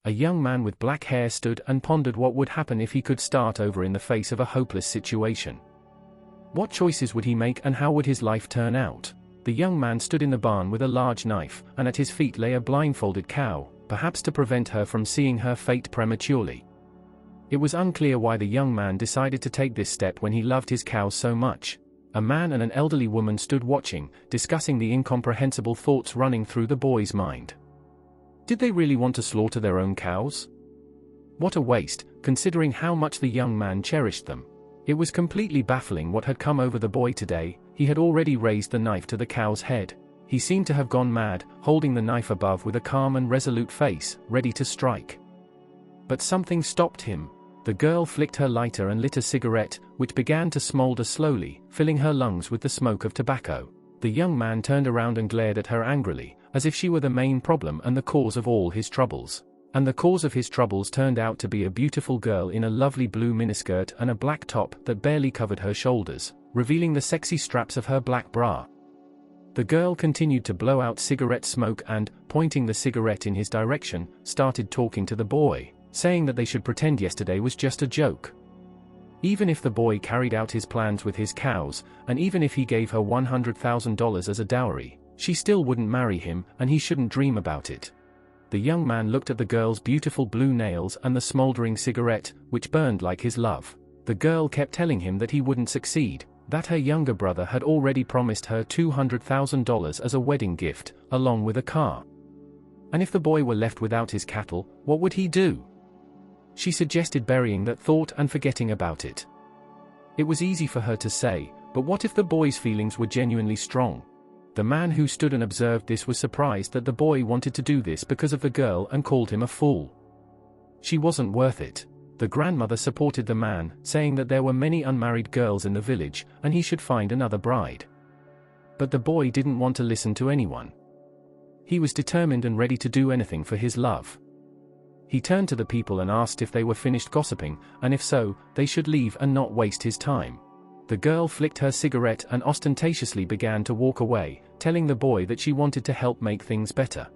A young man with black hair stood and pondered what would happen if he could start over in the face of a hopeless situation. What choices would he make and how would his life turn out? The young man stood in the barn with a large knife, and at his feet lay a blindfolded cow, perhaps to prevent her from seeing her fate prematurely. It was unclear why the young man decided to take this step when he loved his cows so much. A man and an elderly woman stood watching, discussing the incomprehensible thoughts running through the boy's mind. Did they really want to slaughter their own cows? What a waste, considering how much the young man cherished them. It was completely baffling what had come over the boy today. He had already raised the knife to the cow's head. He seemed to have gone mad, holding the knife above with a calm and resolute face, ready to strike. But something stopped him. The girl flicked her lighter and lit a cigarette, which began to smolder slowly, filling her lungs with the smoke of tobacco. The young man turned around and glared at her angrily, as if she were the main problem and the cause of all his troubles. And the cause of his troubles turned out to be a beautiful girl in a lovely blue miniskirt and a black top that barely covered her shoulders, revealing the sexy straps of her black bra. The girl continued to blow out cigarette smoke and, pointing the cigarette in his direction, started talking to the boy, saying that they should pretend yesterday was just a joke. Even if the boy carried out his plans with his cows, and even if he gave her $100,000 as a dowry, she still wouldn't marry him, and he shouldn't dream about it. The young man looked at the girl's beautiful blue nails and the smoldering cigarette, which burned like his love. The girl kept telling him that he wouldn't succeed, that her younger brother had already promised her $200,000 as a wedding gift, along with a car. And if the boy were left without his cattle, what would he do? She suggested burying that thought and forgetting about it. It was easy for her to say, but what if the boy's feelings were genuinely strong? The man who stood and observed this was surprised that the boy wanted to do this because of the girl and called him a fool. She wasn't worth it. The grandmother supported the man, saying that there were many unmarried girls in the village, and he should find another bride. But the boy didn't want to listen to anyone. He was determined and ready to do anything for his love. He turned to the people and asked if they were finished gossiping, and if so, they should leave and not waste his time. The girl flicked her cigarette and ostentatiously began to walk away, telling the boy that she wanted to help make things better.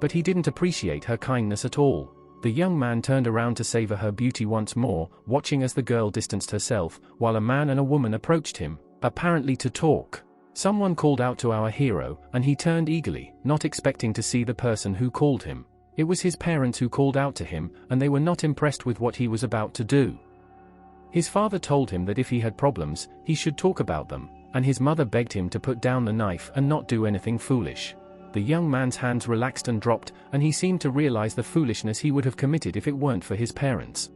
But he didn't appreciate her kindness at all. The young man turned around to savor her beauty once more, watching as the girl distanced herself, while a man and a woman approached him, apparently to talk. Someone called out to our hero, and he turned eagerly, not expecting to see the person who called him. It was his parents who called out to him, and they were not impressed with what he was about to do. His father told him that if he had problems, he should talk about them, and his mother begged him to put down the knife and not do anything foolish. The young man's hands relaxed and dropped, and he seemed to realize the foolishness he would have committed if it weren't for his parents.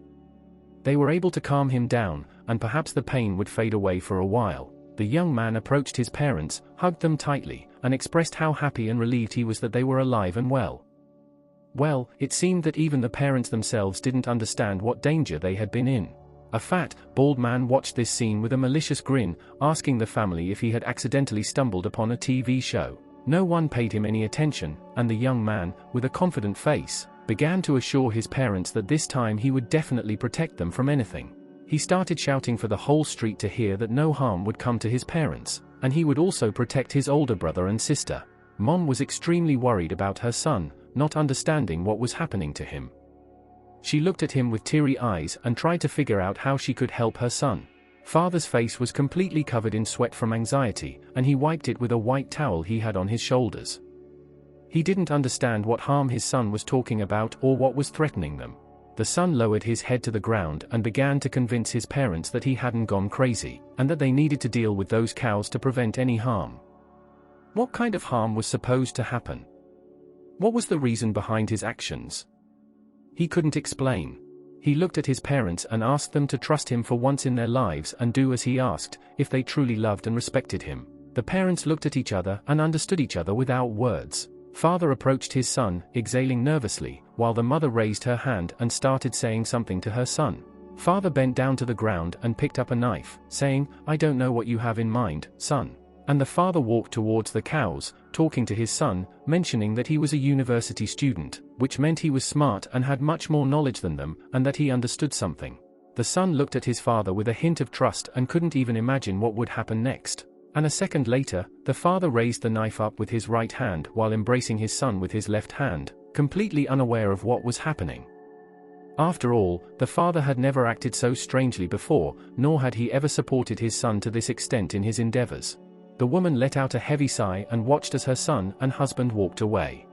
They were able to calm him down, and perhaps the pain would fade away for a while. The young man approached his parents, hugged them tightly, and expressed how happy and relieved he was that they were alive and well. Well, it seemed that even the parents themselves didn't understand what danger they had been in. A fat, bald man watched this scene with a malicious grin, asking the family if he had accidentally stumbled upon a TV show. No one paid him any attention, and the young man, with a confident face, began to assure his parents that this time he would definitely protect them from anything. He started shouting for the whole street to hear that no harm would come to his parents, and he would also protect his older brother and sister. Mom was extremely worried about her son, not understanding what was happening to him. She looked at him with teary eyes and tried to figure out how she could help her son. Father's face was completely covered in sweat from anxiety, and he wiped it with a white towel he had on his shoulders. He didn't understand what harm his son was talking about or what was threatening them. The son lowered his head to the ground and began to convince his parents that he hadn't gone crazy, and that they needed to deal with those cows to prevent any harm. What kind of harm was supposed to happen? What was the reason behind his actions? He couldn't explain. He looked at his parents and asked them to trust him for once in their lives and do as he asked, if they truly loved and respected him. The parents looked at each other and understood each other without words. Father approached his son, exhaling nervously, while the mother raised her hand and started saying something to her son. Father bent down to the ground and picked up a knife, saying, "I don't know what you have in mind, son." And the father walked towards the cows, talking to his son, mentioning that he was a university student, which meant he was smart and had much more knowledge than them, and that he understood something. The son looked at his father with a hint of trust and couldn't even imagine what would happen next. And a second later, the father raised the knife up with his right hand while embracing his son with his left hand, completely unaware of what was happening. After all, the father had never acted so strangely before, nor had he ever supported his son to this extent in his endeavors. The woman let out a heavy sigh and watched as her son and husband walked away.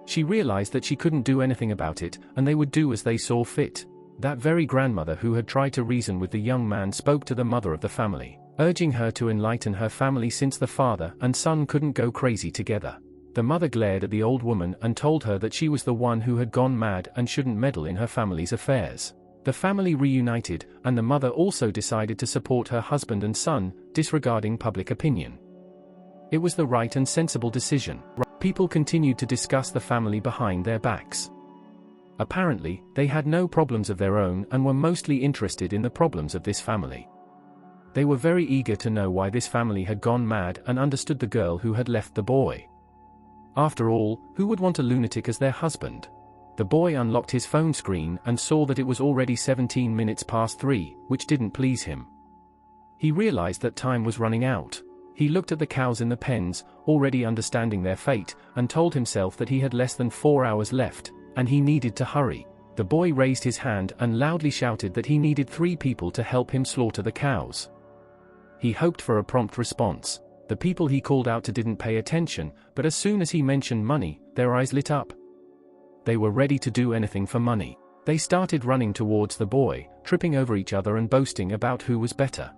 She realized that she couldn't do anything about it, and they would do as they saw fit. That very grandmother who had tried to reason with the young man spoke to the mother of the family, urging her to enlighten her family since the father and son couldn't go crazy together. The mother glared at the old woman and told her that she was the one who had gone mad and shouldn't meddle in her family's affairs. The family reunited, and the mother also decided to support her husband and son, disregarding public opinion. It was the right and sensible decision. People continued to discuss the family behind their backs. Apparently, they had no problems of their own and were mostly interested in the problems of this family. They were very eager to know why this family had gone mad and understood the girl who had left the boy. After all, who would want a lunatic as their husband? The boy unlocked his phone screen and saw that it was already 17 minutes past 3, which didn't please him. He realized that time was running out. He looked at the cows in the pens, already understanding their fate, and told himself that he had less than 4 hours left, and he needed to hurry. The boy raised his hand and loudly shouted that he needed 3 people to help him slaughter the cows. He hoped for a prompt response. The people he called out to didn't pay attention, but as soon as he mentioned money, their eyes lit up. They were ready to do anything for money. They started running towards the boy, tripping over each other and boasting about who was better.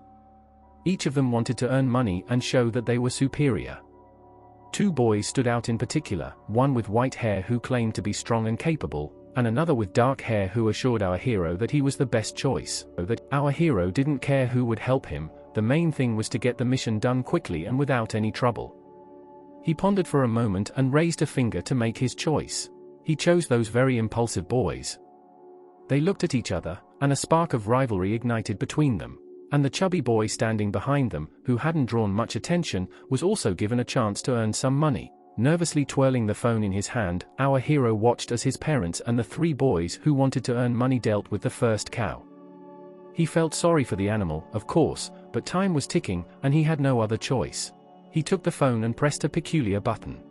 Each of them wanted to earn money and show that they were superior. 2 boys stood out in particular, one with white hair who claimed to be strong and capable, and another with dark hair who assured our hero that he was the best choice. That our hero didn't care who would help him, the main thing was to get the mission done quickly and without any trouble. He pondered for a moment and raised a finger to make his choice. He chose those very impulsive boys. They looked at each other, and a spark of rivalry ignited between them. And the chubby boy standing behind them, who hadn't drawn much attention, was also given a chance to earn some money. Nervously twirling the phone in his hand, our hero watched as his parents and the 3 boys who wanted to earn money dealt with the first cow. He felt sorry for the animal, of course, but time was ticking, and he had no other choice. He took the phone and pressed a peculiar button.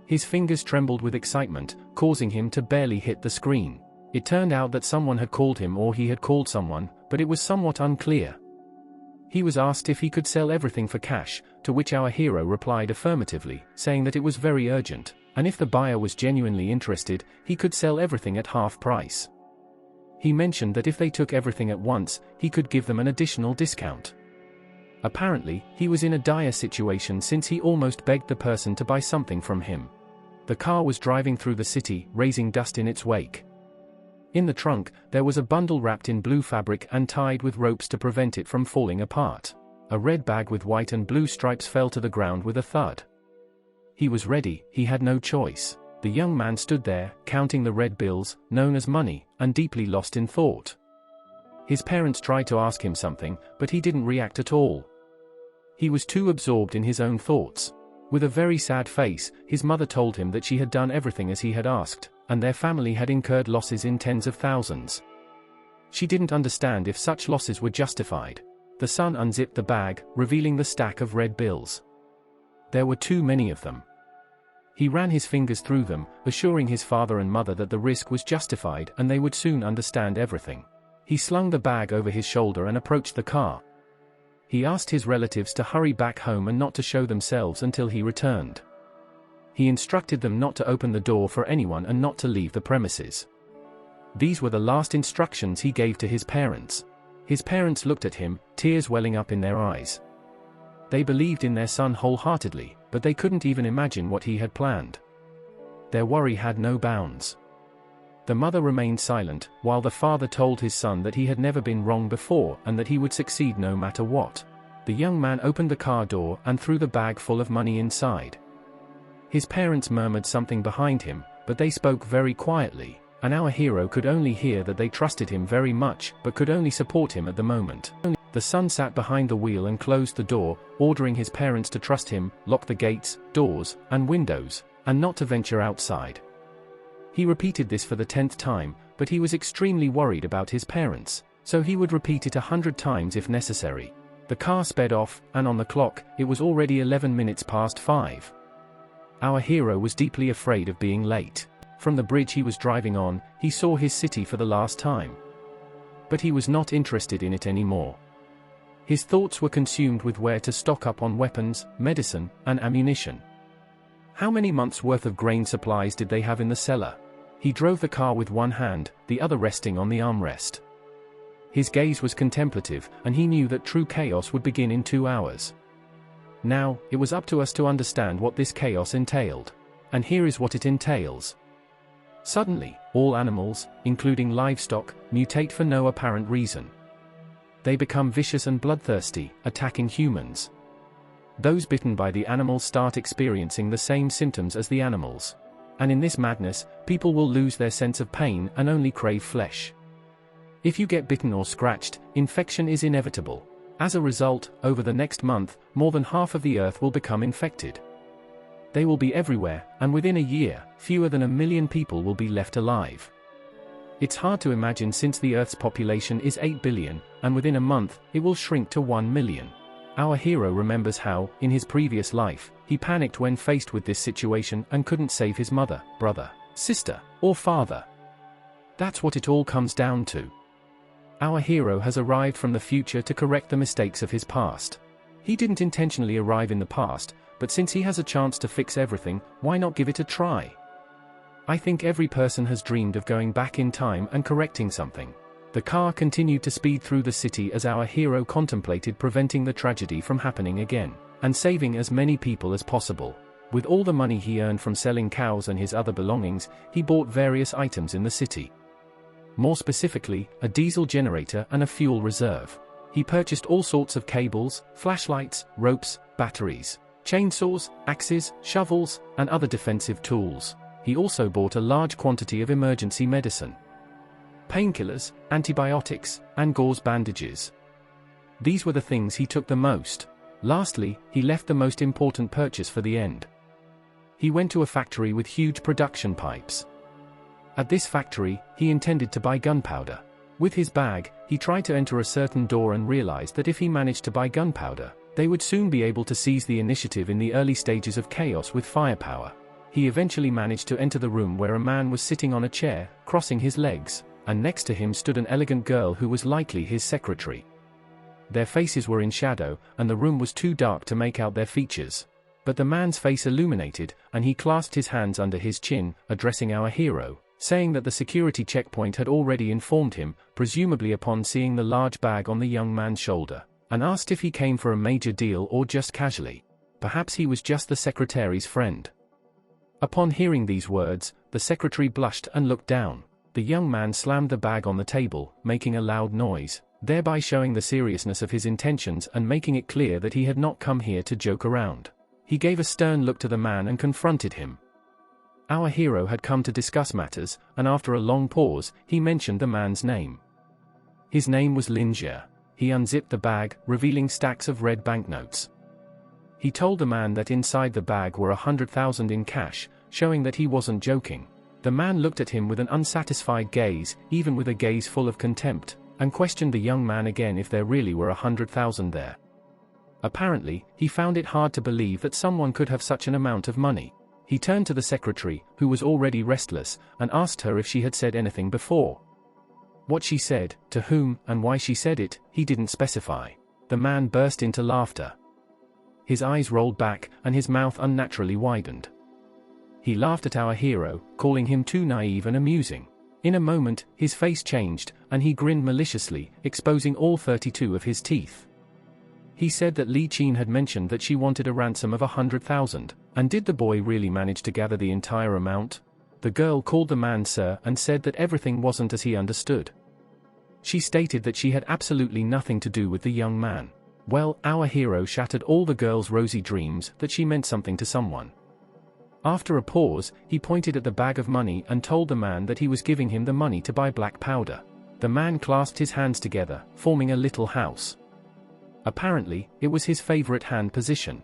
His fingers trembled with excitement, causing him to barely hit the screen. It turned out that someone had called him or he had called someone, but it was somewhat unclear. He was asked if he could sell everything for cash, to which our hero replied affirmatively, saying that it was very urgent, and if the buyer was genuinely interested, he could sell everything at half price. He mentioned that if they took everything at once, he could give them an additional discount. Apparently, he was in a dire situation since he almost begged the person to buy something from him. The car was driving through the city, raising dust in its wake. In the trunk, there was a bundle wrapped in blue fabric and tied with ropes to prevent it from falling apart. A red bag with white and blue stripes fell to the ground with a thud. He was ready, he had no choice. The young man stood there, counting the red bills, known as money, and deeply lost in thought. His parents tried to ask him something, but he didn't react at all. He was too absorbed in his own thoughts. With a very sad face, his mother told him that she had done everything as he had asked, and their family had incurred losses in tens of thousands. She didn't understand if such losses were justified. The son unzipped the bag, revealing the stack of red bills. There were too many of them. He ran his fingers through them, assuring his father and mother that the risk was justified and they would soon understand everything. He slung the bag over his shoulder and approached the car. He asked his relatives to hurry back home and not to show themselves until he returned. He instructed them not to open the door for anyone and not to leave the premises. These were the last instructions he gave to his parents. His parents looked at him, tears welling up in their eyes. They believed in their son wholeheartedly, but they couldn't even imagine what he had planned. Their worry had no bounds. The mother remained silent, while the father told his son that he had never been wrong before and that he would succeed no matter what. The young man opened the car door and threw the bag full of money inside. His parents murmured something behind him, but they spoke very quietly, and our hero could only hear that they trusted him very much but could only support him at the moment. The son sat behind the wheel and closed the door, ordering his parents to trust him, lock the gates, doors, and windows, and not to venture outside. He repeated this for the 10th time, but he was extremely worried about his parents, so he would repeat it 100 times if necessary. The car sped off, and on the clock, it was already 11 minutes past 5. Our hero was deeply afraid of being late. From the bridge he was driving on, he saw his city for the last time. But he was not interested in it anymore. His thoughts were consumed with where to stock up on weapons, medicine, and ammunition. How many months' worth of grain supplies did they have in the cellar? He drove the car with one hand, the other resting on the armrest. His gaze was contemplative, and he knew that true chaos would begin in 2 hours. Now, it was up to us to understand what this chaos entailed. And here is what it entails. Suddenly, all animals, including livestock, mutate for no apparent reason. They become vicious and bloodthirsty, attacking humans. Those bitten by the animals start experiencing the same symptoms as the animals. And in this madness, people will lose their sense of pain and only crave flesh. If you get bitten or scratched, infection is inevitable. As a result, over the next month, more than half of the earth will become infected. They will be everywhere, and within a year, fewer than 1 million people will be left alive. It's hard to imagine since the Earth's population is 8 billion, and within a month, it will shrink to 1 million. Our hero remembers how, in his previous life, he panicked when faced with this situation and couldn't save his mother, brother, sister, or father. That's what it all comes down to. Our hero has arrived from the future to correct the mistakes of his past. He didn't intentionally arrive in the past, but since he has a chance to fix everything, why not give it a try? I think every person has dreamed of going back in time and correcting something. The car continued to speed through the city as our hero contemplated preventing the tragedy from happening again, and saving as many people as possible. With all the money he earned from selling cows and his other belongings, he bought various items in the city. More specifically, a diesel generator and a fuel reserve. He purchased all sorts of cables, flashlights, ropes, batteries, chainsaws, axes, shovels, and other defensive tools. He also bought a large quantity of emergency medicine, painkillers, antibiotics, and gauze bandages. These were the things he took the most. Lastly, he left the most important purchase for the end. He went to a factory with huge production pipes. At this factory, he intended to buy gunpowder. With his bag, he tried to enter a certain door and realized that if he managed to buy gunpowder, they would soon be able to seize the initiative in the early stages of chaos with firepower. He eventually managed to enter the room where a man was sitting on a chair, crossing his legs, and next to him stood an elegant girl who was likely his secretary. Their faces were in shadow, and the room was too dark to make out their features. But the man's face illuminated, and he clasped his hands under his chin, addressing our hero, saying that the security checkpoint had already informed him, presumably upon seeing the large bag on the young man's shoulder, and asked if he came for a major deal or just casually. Perhaps he was just the secretary's friend. Upon hearing these words, the secretary blushed and looked down. The young man slammed the bag on the table, making a loud noise, thereby showing the seriousness of his intentions and making it clear that he had not come here to joke around. He gave a stern look to the man and confronted him. Our hero had come to discuss matters, and after a long pause, he mentioned the man's name. His name was Lin Jie. He unzipped the bag, revealing stacks of red banknotes. He told the man that inside the bag were 100,000 in cash, showing that he wasn't joking. The man looked at him with an unsatisfied gaze, even with a gaze full of contempt, and questioned the young man again if there really were 100,000 there. Apparently, he found it hard to believe that someone could have such an amount of money. He turned to the secretary, who was already restless, and asked her if she had said anything before. What she said, to whom, and why she said it, he didn't specify. The man burst into laughter. His eyes rolled back, and his mouth unnaturally widened. He laughed at our hero, calling him too naive and amusing. In a moment, his face changed, and he grinned maliciously, exposing all 32 of his teeth. He said that Li Qin had mentioned that she wanted a ransom of 100,000, and did the boy really manage to gather the entire amount? The girl called the man sir and said that everything wasn't as he understood. She stated that she had absolutely nothing to do with the young man. Well, our hero shattered all the girl's rosy dreams that she meant something to someone. After a pause, he pointed at the bag of money and told the man that he was giving him the money to buy black powder. The man clasped his hands together, forming a little house. Apparently, it was his favorite hand position.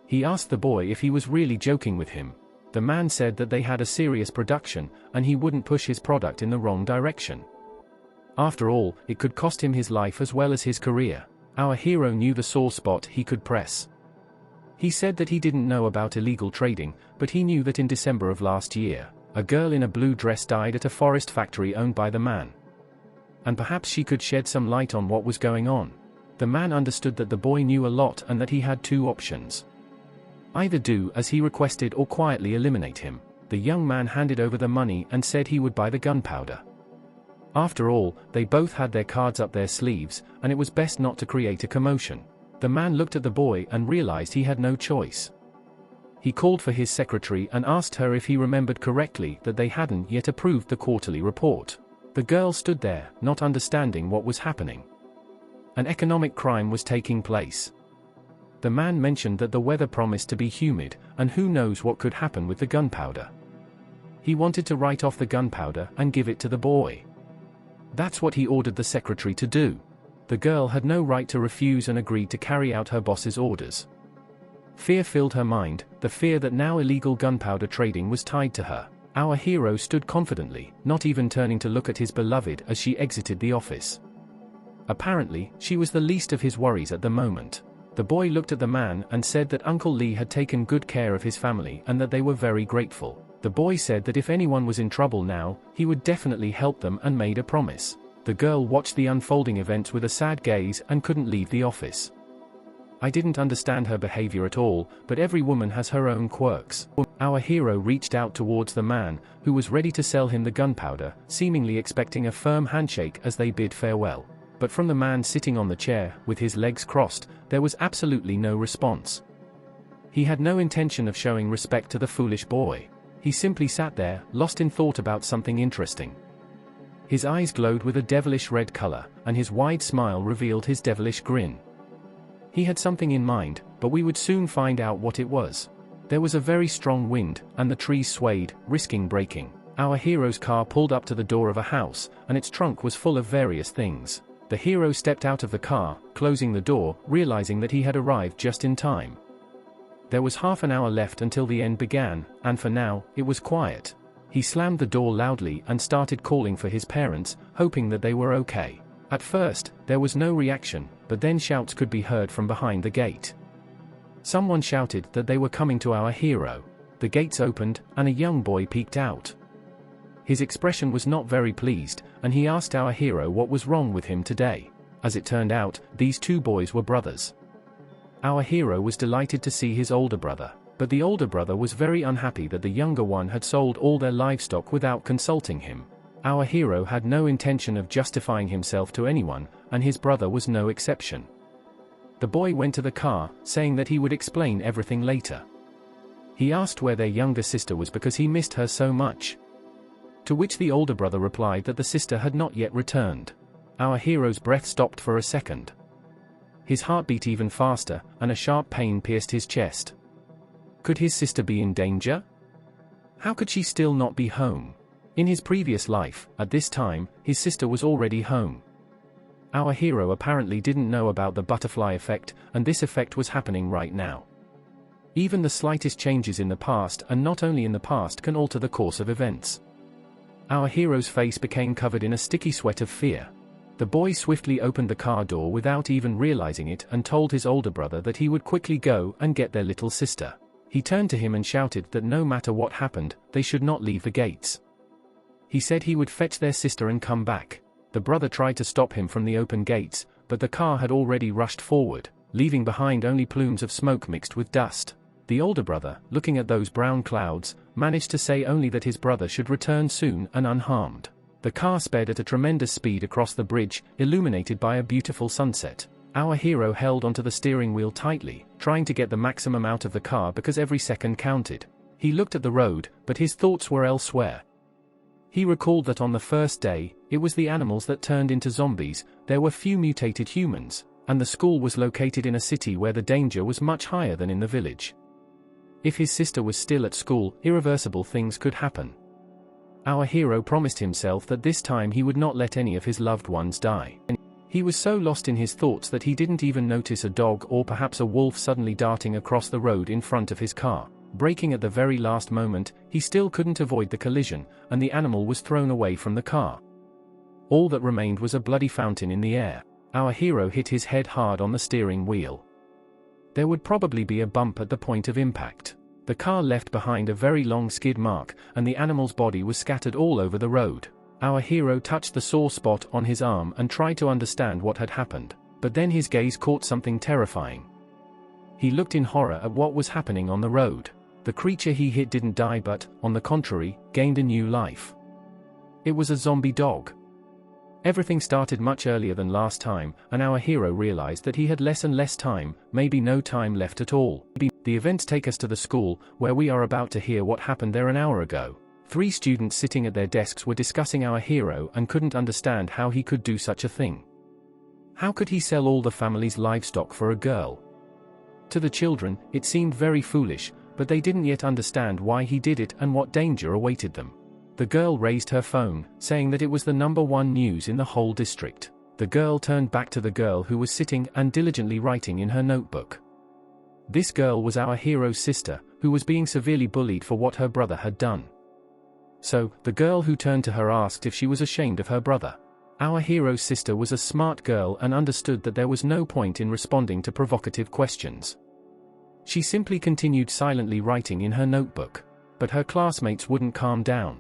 He asked the boy if he was really joking with him. The man said that they had a serious production, and he wouldn't push his product in the wrong direction. After all, it could cost him his life as well as his career. Our hero knew the sore spot he could press. He said that he didn't know about illegal trading, but he knew that in December of last year, A girl in a blue dress died at a forest factory owned by the man. And perhaps she could shed some light on what was going on. The man understood that the boy knew a lot and that he had two options. Either do as he requested or quietly eliminate him. The young man handed over the money and said he would buy the gunpowder. After all, they both had their cards up their sleeves, and it was best not to create a commotion. The man looked at the boy and realized he had no choice. He called for his secretary and asked her if he remembered correctly that they hadn't yet approved the quarterly report. The girl stood there, not understanding what was happening. An economic crime was taking place. The man mentioned that the weather promised to be humid, and who knows what could happen with the gunpowder. He wanted to write off the gunpowder and give it to the boy. That's what he ordered the secretary to do. The girl had no right to refuse and agreed to carry out her boss's orders. Fear filled her mind, the fear that now illegal gunpowder trading was tied to her. Our hero stood confidently, not even turning to look at his beloved as she exited the office. Apparently, she was the least of his worries at the moment. The boy looked at the man and said that Uncle Lee had taken good care of his family and that they were very grateful. The boy said that if anyone was in trouble now, he would definitely help them and made a promise. The girl watched the unfolding events with a sad gaze and couldn't leave the office. I didn't understand her behavior at all, but every woman has her own quirks. Our hero reached out towards the man, who was ready to sell him the gunpowder, seemingly expecting a firm handshake as they bid farewell. But from the man sitting on the chair, with his legs crossed, there was absolutely no response. He had no intention of showing respect to the foolish boy. He simply sat there, lost in thought about something interesting. His eyes glowed with a devilish red color, and his wide smile revealed his devilish grin. He had something in mind, but we would soon find out what it was. There was a very strong wind, and the trees swayed, risking breaking. Our hero's car pulled up to the door of a house, and its trunk was full of various things. The hero stepped out of the car, closing the door, realizing that he had arrived just in time. There was half an hour left until the end began, and for now, it was quiet. He slammed the door loudly and started calling for his parents, hoping that they were okay. At first, there was no reaction, but then shouts could be heard from behind the gate. Someone shouted that they were coming to our hero. The gates opened, and a young boy peeked out. His expression was not very pleased, and he asked our hero what was wrong with him today. As it turned out, these two boys were brothers. Our hero was delighted to see his older brother, but the older brother was very unhappy that the younger one had sold all their livestock without consulting him. Our hero had no intention of justifying himself to anyone, and his brother was no exception. The boy went to the car, saying that he would explain everything later. He asked where their younger sister was because he missed her so much. To which the older brother replied that the sister had not yet returned. Our hero's breath stopped for a second. His heart beat even faster, and a sharp pain pierced his chest. Could his sister be in danger? How could she still not be home? In his previous life, at this time, his sister was already home. Our hero apparently didn't know about the butterfly effect, and this effect was happening right now. Even the slightest changes in the past, and not only in the past, can alter the course of events. Our hero's face became covered in a sticky sweat of fear. The boy swiftly opened the car door without even realizing it and told his older brother that he would quickly go and get their little sister. He turned to him and shouted that no matter what happened, they should not leave the gates. He said he would fetch their sister and come back. The brother tried to stop him from the open gates, but the car had already rushed forward, leaving behind only plumes of smoke mixed with dust. The older brother, looking at those brown clouds, managed to say only that his brother should return soon and unharmed. The car sped at a tremendous speed across the bridge, illuminated by a beautiful sunset. Our hero held onto the steering wheel tightly, trying to get the maximum out of the car because every second counted. He looked at the road, but his thoughts were elsewhere. He recalled that on the first day, it was the animals that turned into zombies, there were few mutated humans, and the school was located in a city where the danger was much higher than in the village. If his sister was still at school, irreversible things could happen. Our hero promised himself that this time he would not let any of his loved ones die. He was so lost in his thoughts that he didn't even notice a dog or perhaps a wolf suddenly darting across the road in front of his car. Braking at the very last moment, he still couldn't avoid the collision, and the animal was thrown away from the car. All that remained was a bloody fountain in the air. Our hero hit his head hard on the steering wheel. There would probably be a bump at the point of impact. The car left behind a very long skid mark, and the animal's body was scattered all over the road. Our hero touched the sore spot on his arm and tried to understand what had happened, but then his gaze caught something terrifying. He looked in horror at what was happening on the road. The creature he hit didn't die but, on the contrary, gained a new life. It was a zombie dog. Everything started much earlier than last time, and our hero realized that he had less and less time, maybe no time left at all. The events take us to the school, where we are about to hear what happened there an hour ago. 3 students sitting at their desks were discussing our hero and couldn't understand how he could do such a thing. How could he sell all the family's livestock for a girl? To the children, it seemed very foolish, but they didn't yet understand why he did it and what danger awaited them. The girl raised her phone, saying that it was the #1 news in the whole district. The girl turned back to the girl who was sitting and diligently writing in her notebook. This girl was our hero's sister, who was being severely bullied for what her brother had done. So, the girl who turned to her asked if she was ashamed of her brother. Our hero's sister was a smart girl and understood that there was no point in responding to provocative questions. She simply continued silently writing in her notebook. But her classmates wouldn't calm down.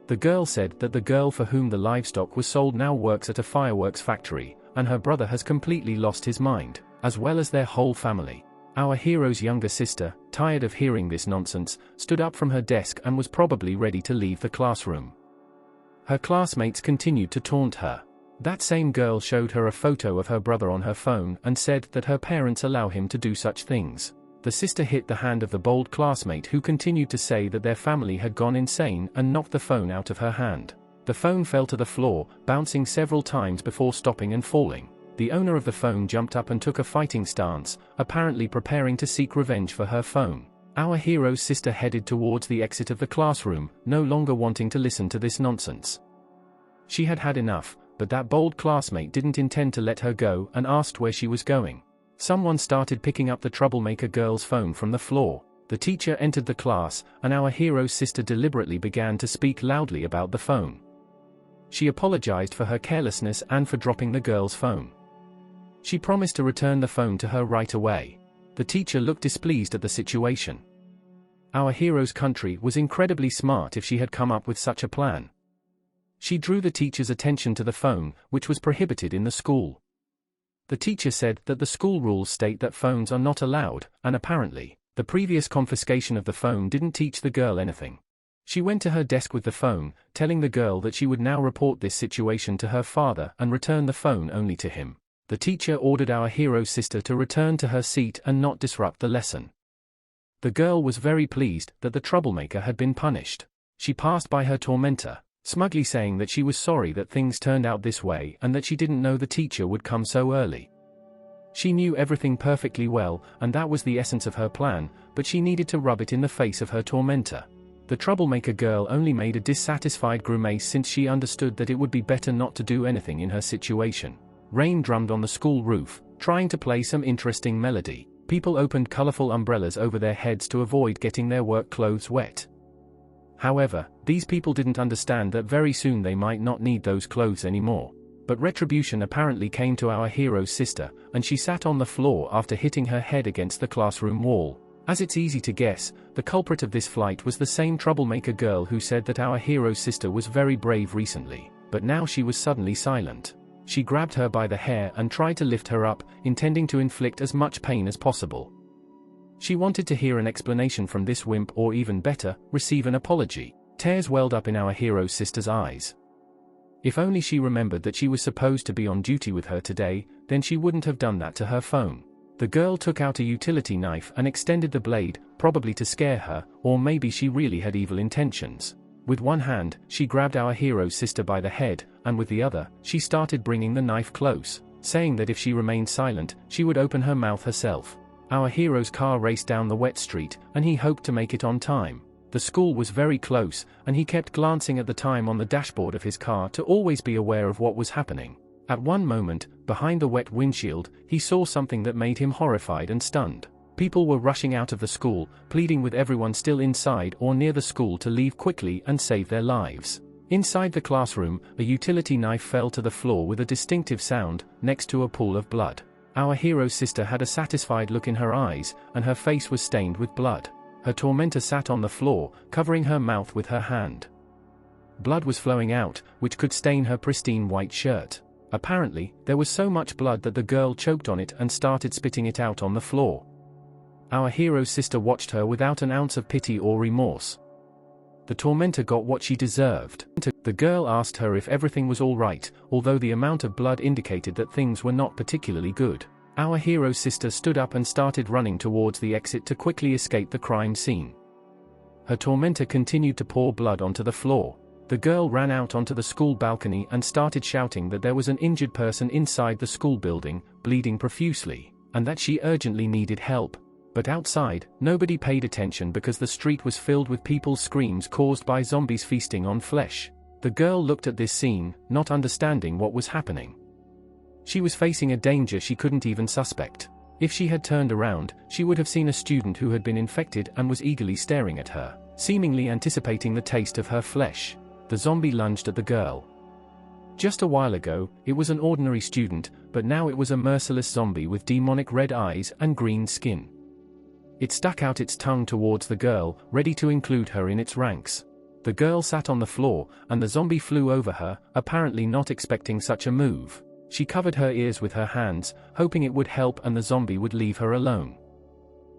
The girl said that the girl for whom the livestock was sold now works at a fireworks factory, and her brother has completely lost his mind, as well as their whole family. Our hero's younger sister, tired of hearing this nonsense, stood up from her desk and was probably ready to leave the classroom. Her classmates continued to taunt her. That same girl showed her a photo of her brother on her phone and said that her parents allow him to do such things. The sister hit the hand of the bold classmate who continued to say that their family had gone insane and knocked the phone out of her hand. The phone fell to the floor, bouncing several times before stopping and falling. The owner of the phone jumped up and took a fighting stance, apparently preparing to seek revenge for her phone. Our hero's sister headed towards the exit of the classroom, no longer wanting to listen to this nonsense. She had had enough, but that bold classmate didn't intend to let her go and asked where she was going. Someone started picking up the troublemaker girl's phone from the floor. The teacher entered the class, and our hero's sister deliberately began to speak loudly about the phone. She apologized for her carelessness and for dropping the girl's phone. She promised to return the phone to her right away. The teacher looked displeased at the situation. Our hero's country was incredibly smart if she had come up with such a plan. She drew the teacher's attention to the phone, which was prohibited in the school. The teacher said that the school rules state that phones are not allowed, and apparently, the previous confiscation of the phone didn't teach the girl anything. She went to her desk with the phone, telling the girl that she would now report this situation to her father and return the phone only to him. The teacher ordered our hero's sister to return to her seat and not disrupt the lesson. The girl was very pleased that the troublemaker had been punished. She passed by her tormentor, smugly saying that she was sorry that things turned out this way and that she didn't know the teacher would come so early. She knew everything perfectly well, and that was the essence of her plan, but she needed to rub it in the face of her tormentor. The troublemaker girl only made a dissatisfied grimace since she understood that it would be better not to do anything in her situation. Rain drummed on the school roof, trying to play some interesting melody. People opened colorful umbrellas over their heads to avoid getting their work clothes wet. However, these people didn't understand that very soon they might not need those clothes anymore. But retribution apparently came to our hero's sister, and she sat on the floor after hitting her head against the classroom wall. As it's easy to guess, the culprit of this flight was the same troublemaker girl who said that our hero's sister was very brave recently, but now she was suddenly silent. She grabbed her by the hair and tried to lift her up, intending to inflict as much pain as possible. She wanted to hear an explanation from this wimp or even better, receive an apology. Tears welled up in our hero's sister's eyes. If only she remembered that she was supposed to be on duty with her today, then she wouldn't have done that to her phone. The girl took out a utility knife and extended the blade, probably to scare her, or maybe she really had evil intentions. With one hand, she grabbed our hero's sister by the head, and with the other, she started bringing the knife close, saying that if she remained silent, she would open her mouth herself. Our hero's car raced down the wet street, and he hoped to make it on time. The school was very close, and he kept glancing at the time on the dashboard of his car to always be aware of what was happening. At one moment, behind the wet windshield, he saw something that made him horrified and stunned. People were rushing out of the school, pleading with everyone still inside or near the school to leave quickly and save their lives. Inside the classroom, a utility knife fell to the floor with a distinctive sound, next to a pool of blood. Our hero's sister had a satisfied look in her eyes, and her face was stained with blood. Her tormentor sat on the floor, covering her mouth with her hand. Blood was flowing out, which could stain her pristine white shirt. Apparently, there was so much blood that the girl choked on it and started spitting it out on the floor. Our hero's sister watched her without an ounce of pity or remorse. The tormentor got what she deserved. The girl asked her if everything was all right, although the amount of blood indicated that things were not particularly good. Our hero's sister stood up and started running towards the exit to quickly escape the crime scene. Her tormentor continued to pour blood onto the floor. The girl ran out onto the school balcony and started shouting that there was an injured person inside the school building, bleeding profusely, and that she urgently needed help. But outside, nobody paid attention because the street was filled with people's screams caused by zombies feasting on flesh. The girl looked at this scene, not understanding what was happening. She was facing a danger she couldn't even suspect. If she had turned around, she would have seen a student who had been infected and was eagerly staring at her, seemingly anticipating the taste of her flesh. The zombie lunged at the girl. Just a while ago, it was an ordinary student, but now it was a merciless zombie with demonic red eyes and green skin. It stuck out its tongue towards the girl, ready to include her in its ranks. The girl sat on the floor, and the zombie flew over her, apparently not expecting such a move. She covered her ears with her hands, hoping it would help and the zombie would leave her alone.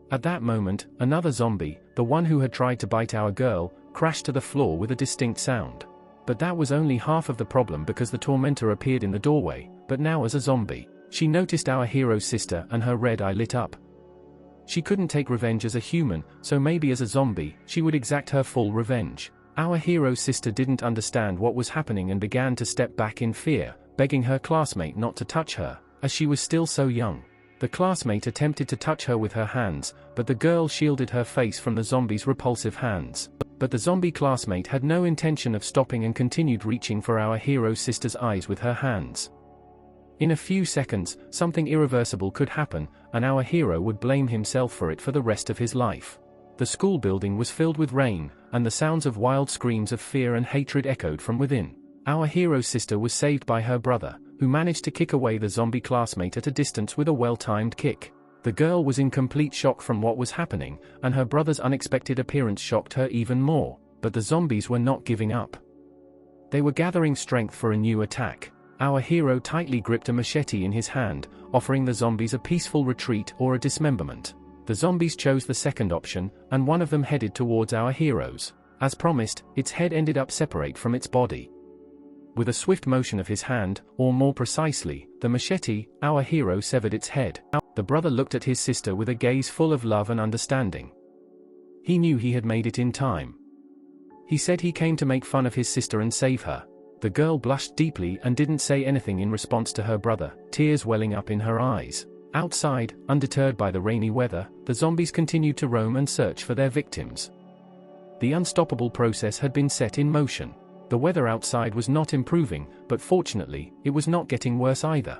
At that moment, another zombie, the one who had tried to bite our girl, crashed to the floor with a distinct sound. But that was only half of the problem because the tormentor appeared in the doorway, but now as a zombie. She noticed our hero's sister and her red eye lit up. She couldn't take revenge as a human, so maybe as a zombie, she would exact her full revenge. Our hero's sister didn't understand what was happening and began to step back in fear, begging her classmate not to touch her, as she was still so young. The classmate attempted to touch her with her hands, but the girl shielded her face from the zombie's repulsive hands. But the zombie classmate had no intention of stopping and continued reaching for our hero's sister's eyes with her hands. In a few seconds, something irreversible could happen, and our hero would blame himself for it for the rest of his life. The school building was filled with rain, and the sounds of wild screams of fear and hatred echoed from within. Our hero's sister was saved by her brother, who managed to kick away the zombie classmate at a distance with a well-timed kick. The girl was in complete shock from what was happening, and her brother's unexpected appearance shocked her even more, but the zombies were not giving up. They were gathering strength for a new attack. Our hero tightly gripped a machete in his hand, offering the zombies a peaceful retreat or a dismemberment. The zombies chose the second option, and one of them headed towards our heroes. As promised, its head ended up separate from its body. With a swift motion of his hand, or more precisely, the machete, our hero severed its head. The brother looked at his sister with a gaze full of love and understanding. He knew he had made it in time. He said he came to make fun of his sister and save her. The girl blushed deeply and didn't say anything in response to her brother, tears welling up in her eyes. Outside, undeterred by the rainy weather, the zombies continued to roam and search for their victims. The unstoppable process had been set in motion. The weather outside was not improving, but fortunately, it was not getting worse either.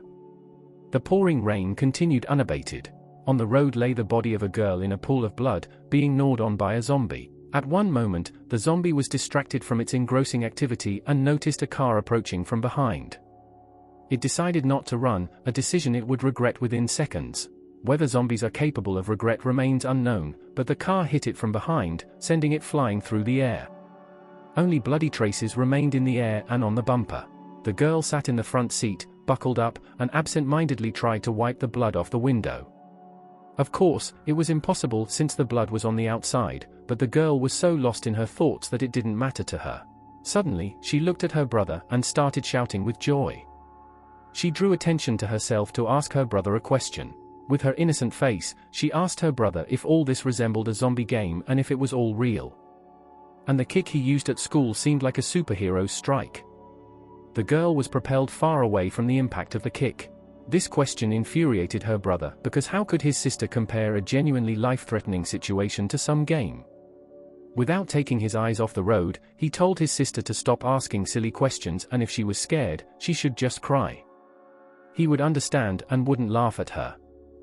The pouring rain continued unabated. On the road lay the body of a girl in a pool of blood, being gnawed on by a zombie. At one moment, the zombie was distracted from its engrossing activity and noticed a car approaching from behind. It decided not to run, a decision it would regret within seconds. Whether zombies are capable of regret remains unknown, but the car hit it from behind, sending it flying through the air. Only bloody traces remained in the air and on the bumper. The girl sat in the front seat, buckled up, and absent-mindedly tried to wipe the blood off the window. Of course, it was impossible since the blood was on the outside, but the girl was so lost in her thoughts that it didn't matter to her. Suddenly, she looked at her brother and started shouting with joy. She drew attention to herself to ask her brother a question. With her innocent face, she asked her brother if all this resembled a zombie game and if it was all real. And the kick he used at school seemed like a superhero's strike. The girl was propelled far away from the impact of the kick. This question infuriated her brother because how could his sister compare a genuinely life-threatening situation to some game? Without taking his eyes off the road, he told his sister to stop asking silly questions and if she was scared, she should just cry. He would understand and wouldn't laugh at her.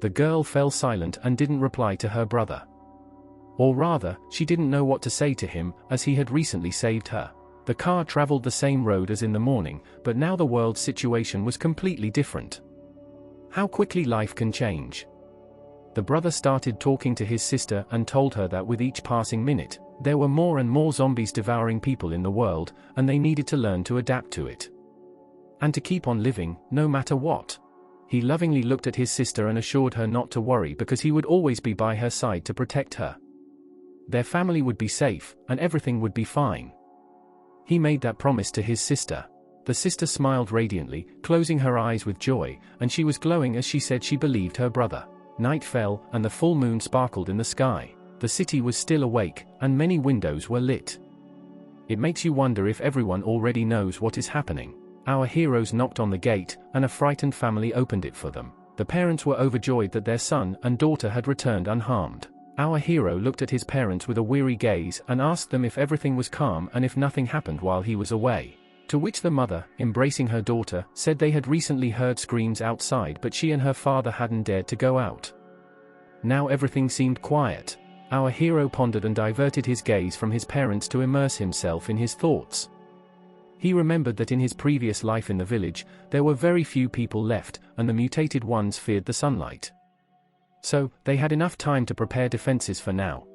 The girl fell silent and didn't reply to her brother. Or rather, she didn't know what to say to him, as he had recently saved her. The car traveled the same road as in the morning, but now the world's situation was completely different. How quickly life can change. The brother started talking to his sister and told her that with each passing minute, there were more and more zombies devouring people in the world, and they needed to learn to adapt to it. And to keep on living, no matter what. He lovingly looked at his sister and assured her not to worry because he would always be by her side to protect her. Their family would be safe, and everything would be fine. He made that promise to his sister. The sister smiled radiantly, closing her eyes with joy, and she was glowing as she said she believed her brother. Night fell, and the full moon sparkled in the sky. The city was still awake, and many windows were lit. It makes you wonder if everyone already knows what is happening. Our heroes knocked on the gate, and a frightened family opened it for them. The parents were overjoyed that their son and daughter had returned unharmed. Our hero looked at his parents with a weary gaze and asked them if everything was calm and if nothing happened while he was away. To which the mother, embracing her daughter, said they had recently heard screams outside but she and her father hadn't dared to go out. Now everything seemed quiet. Our hero pondered and diverted his gaze from his parents to immerse himself in his thoughts. He remembered that in his previous life in the village, there were very few people left, and the mutated ones feared the sunlight. So, they had enough time to prepare defenses for now.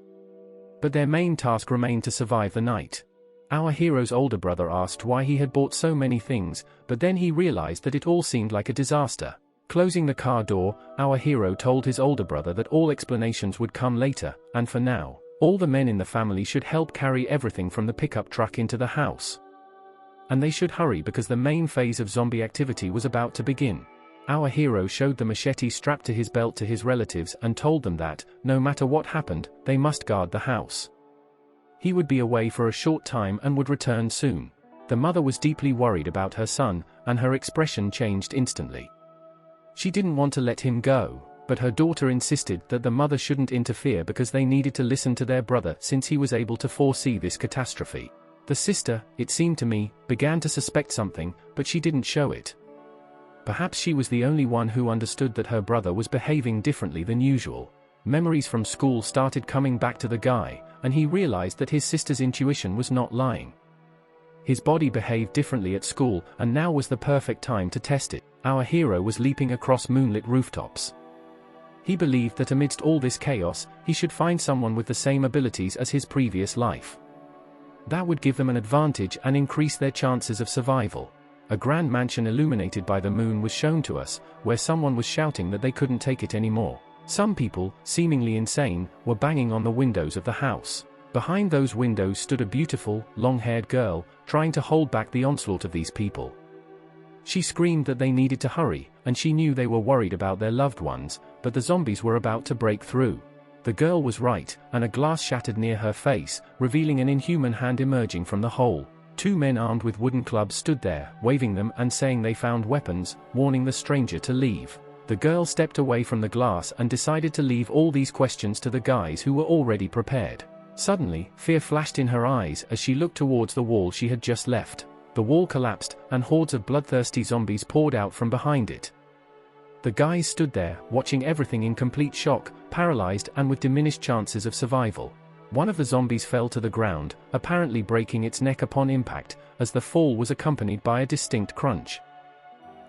But their main task remained to survive the night. Our hero's older brother asked why he had bought so many things, but then he realized that it all seemed like a disaster. Closing the car door, our hero told his older brother that all explanations would come later, and for now, all the men in the family should help carry everything from the pickup truck into the house. And they should hurry because the main phase of zombie activity was about to begin. Our hero showed the machete strapped to his belt to his relatives and told them that, no matter what happened, they must guard the house. He would be away for a short time and would return soon. The mother was deeply worried about her son, and her expression changed instantly. She didn't want to let him go, but her daughter insisted that the mother shouldn't interfere because they needed to listen to their brother since he was able to foresee this catastrophe. The sister, it seemed to me, began to suspect something, but she didn't show it. Perhaps she was the only one who understood that her brother was behaving differently than usual. Memories from school started coming back to the guy, and he realized that his sister's intuition was not lying. His body behaved differently at school, and now was the perfect time to test it. Our hero was leaping across moonlit rooftops. He believed that amidst all this chaos, he should find someone with the same abilities as his previous life. That would give them an advantage and increase their chances of survival. A grand mansion illuminated by the moon was shown to us, where someone was shouting that they couldn't take it anymore. Some people, seemingly insane, were banging on the windows of the house. Behind those windows stood a beautiful, long-haired girl, trying to hold back the onslaught of these people. She screamed that they needed to hurry, and she knew they were worried about their loved ones, but the zombies were about to break through. The girl was right, and a glass shattered near her face, revealing an inhuman hand emerging from the hole. Two men armed with wooden clubs stood there, waving them and saying they found weapons, warning the stranger to leave. The girl stepped away from the glass and decided to leave all these questions to the guys who were already prepared. Suddenly, fear flashed in her eyes as she looked towards the wall she had just left. The wall collapsed, and hordes of bloodthirsty zombies poured out from behind it. The guys stood there, watching everything in complete shock, paralyzed and with diminished chances of survival. One of the zombies fell to the ground, apparently breaking its neck upon impact, as the fall was accompanied by a distinct crunch.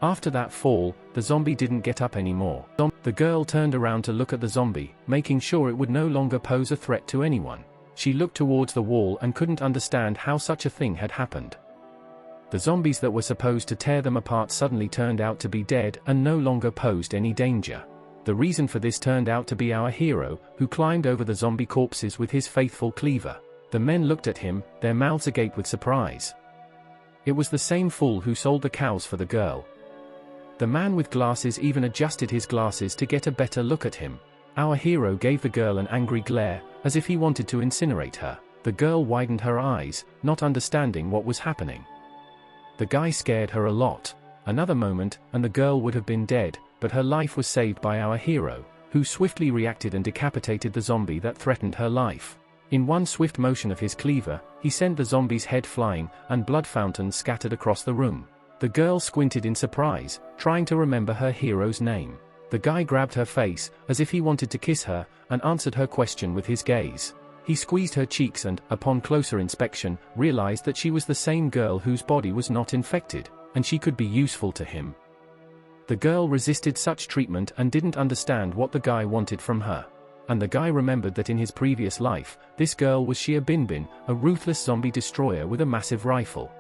After that fall, the zombie didn't get up anymore. The girl turned around to look at the zombie, making sure it would no longer pose a threat to anyone. She looked towards the wall and couldn't understand how such a thing had happened. The zombies that were supposed to tear them apart suddenly turned out to be dead and no longer posed any danger. The reason for this turned out to be our hero, who climbed over the zombie corpses with his faithful cleaver. The men looked at him, their mouths agape with surprise. It was the same fool who sold the cows for the girl. The man with glasses even adjusted his glasses to get a better look at him. Our hero gave the girl an angry glare, as if he wanted to incinerate her. The girl widened her eyes, not understanding what was happening. The guy scared her a lot. Another moment, and the girl would have been dead, but her life was saved by our hero, who swiftly reacted and decapitated the zombie that threatened her life. In one swift motion of his cleaver, he sent the zombie's head flying, and blood fountains scattered across the room. The girl squinted in surprise, trying to remember her hero's name. The guy grabbed her face, as if he wanted to kiss her, and answered her question with his gaze. He squeezed her cheeks and, upon closer inspection, realized that she was the same girl whose body was not infected, and she could be useful to him. The girl resisted such treatment and didn't understand what the guy wanted from her. And the guy remembered that in his previous life, this girl was Xia Binbin, a ruthless zombie destroyer with a massive rifle.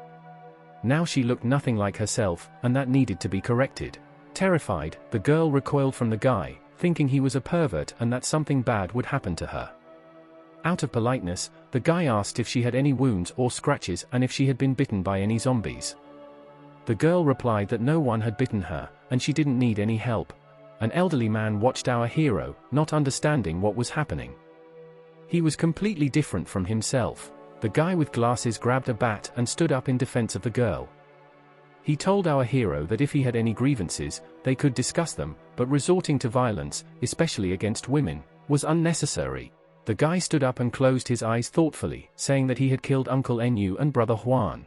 Now she looked nothing like herself, and that needed to be corrected. Terrified, the girl recoiled from the guy, thinking he was a pervert and that something bad would happen to her. Out of politeness, the guy asked if she had any wounds or scratches and if she had been bitten by any zombies. The girl replied that no one had bitten her, and she didn't need any help. An elderly man watched our hero, not understanding what was happening. He was completely different from himself. The guy with glasses grabbed a bat and stood up in defense of the girl. He told our hero that if he had any grievances, they could discuss them, but resorting to violence, especially against women, was unnecessary. The guy stood up and closed his eyes thoughtfully, saying that he had killed Uncle Enyu and Brother Huan.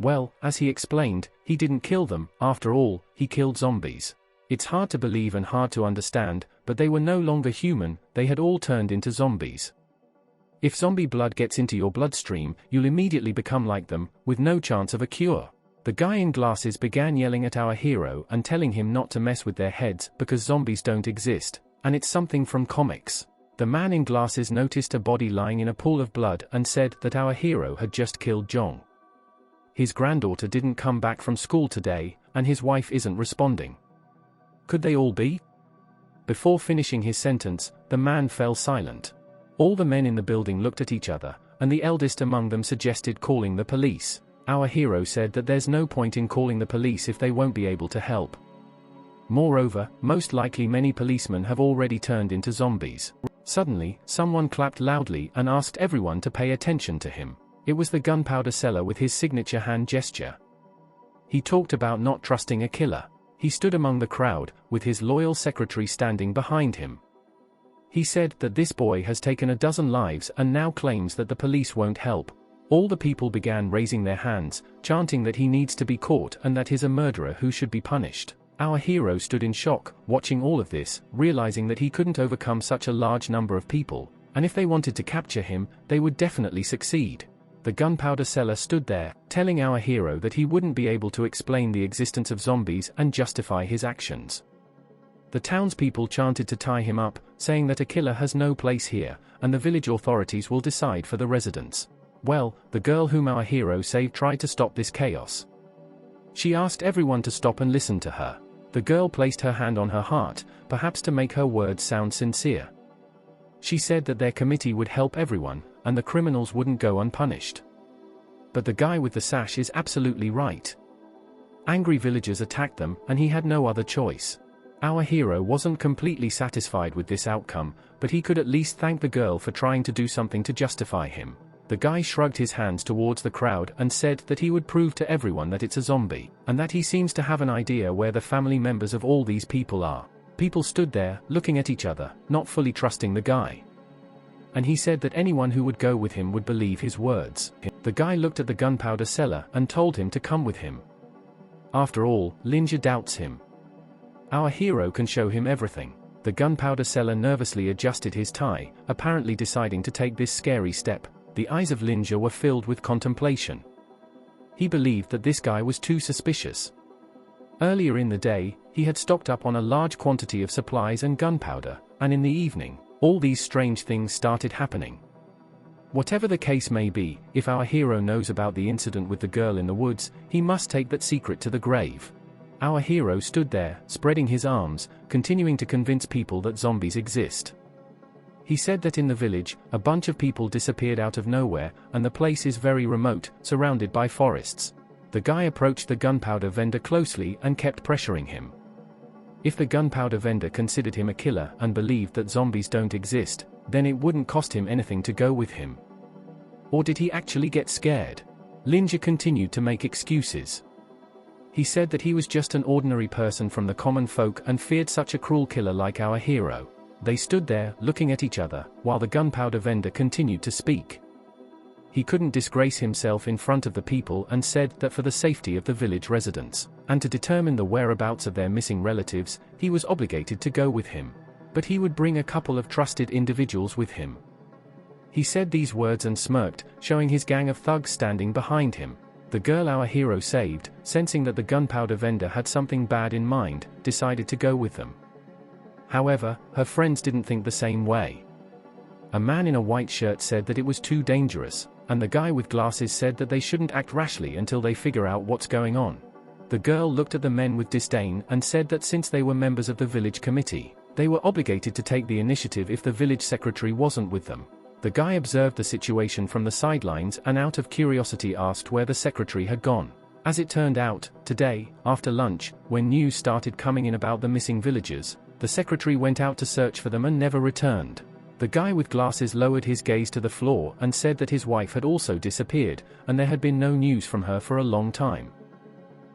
Well, as he explained, he didn't kill them, after all, he killed zombies. It's hard to believe and hard to understand, but they were no longer human, they had all turned into zombies. If zombie blood gets into your bloodstream, you'll immediately become like them, with no chance of a cure. The guy in glasses began yelling at our hero and telling him not to mess with their heads because zombies don't exist, and it's something from comics. The man in glasses noticed a body lying in a pool of blood and said that our hero had just killed Zhong. His granddaughter didn't come back from school today, and his wife isn't responding. Could they all be? Before finishing his sentence, the man fell silent. All the men in the building looked at each other, and the eldest among them suggested calling the police. Our hero said that there's no point in calling the police if they won't be able to help. Moreover, most likely many policemen have already turned into zombies. Suddenly, someone clapped loudly and asked everyone to pay attention to him. It was the gunpowder seller with his signature hand gesture. He talked about not trusting a killer. He stood among the crowd, with his loyal secretary standing behind him. He said that this boy has taken a dozen lives and now claims that the police won't help. All the people began raising their hands, chanting that he needs to be caught and that he's a murderer who should be punished. Our hero stood in shock, watching all of this, realizing that he couldn't overcome such a large number of people, and if they wanted to capture him, they would definitely succeed. The gunpowder seller stood there, telling our hero that he wouldn't be able to explain the existence of zombies and justify his actions. The townspeople chanted to tie him up, saying that a killer has no place here, and the village authorities will decide for the residents. Well, the girl whom our hero saved tried to stop this chaos. She asked everyone to stop and listen to her. The girl placed her hand on her heart, perhaps to make her words sound sincere. She said that their committee would help everyone, and the criminals wouldn't go unpunished. But the guy with the sash is absolutely right. Angry villagers attacked them, and he had no other choice. Our hero wasn't completely satisfied with this outcome, but he could at least thank the girl for trying to do something to justify him. The guy shrugged his hands towards the crowd and said that he would prove to everyone that it's a zombie, and that he seems to have an idea where the family members of all these people are. People stood there, looking at each other, not fully trusting the guy. And he said that anyone who would go with him would believe his words. The guy looked at the gunpowder seller and told him to come with him. After all, Linja doubts him. Our hero can show him everything. The gunpowder seller nervously adjusted his tie, apparently deciding to take this scary step. The eyes of Linja were filled with contemplation. He believed that this guy was too suspicious. Earlier in the day, he had stocked up on a large quantity of supplies and gunpowder, and in the evening, all these strange things started happening. Whatever the case may be, if our hero knows about the incident with the girl in the woods, he must take that secret to the grave. Our hero stood there, spreading his arms, continuing to convince people that zombies exist. He said that in the village, a bunch of people disappeared out of nowhere, and the place is very remote, surrounded by forests. The guy approached the gunpowder vendor closely and kept pressuring him. If the gunpowder vendor considered him a killer and believed that zombies don't exist, then it wouldn't cost him anything to go with him. Or did he actually get scared? Linja continued to make excuses. He said that he was just an ordinary person from the common folk and feared such a cruel killer like our hero. They stood there, looking at each other, while the gunpowder vendor continued to speak. He couldn't disgrace himself in front of the people and said that for the safety of the village residents, and to determine the whereabouts of their missing relatives, he was obligated to go with him. But he would bring a couple of trusted individuals with him. He said these words and smirked, showing his gang of thugs standing behind him. The girl our hero saved, sensing that the gunpowder vendor had something bad in mind, decided to go with them. However, her friends didn't think the same way. A man in a white shirt said that it was too dangerous, and the guy with glasses said that they shouldn't act rashly until they figure out what's going on. The girl looked at the men with disdain and said that since they were members of the village committee, they were obligated to take the initiative if the village secretary wasn't with them. The guy observed the situation from the sidelines and out of curiosity asked where the secretary had gone. As it turned out, today, after lunch, when news started coming in about the missing villagers, the secretary went out to search for them and never returned. The guy with glasses lowered his gaze to the floor and said that his wife had also disappeared, and there had been no news from her for a long time.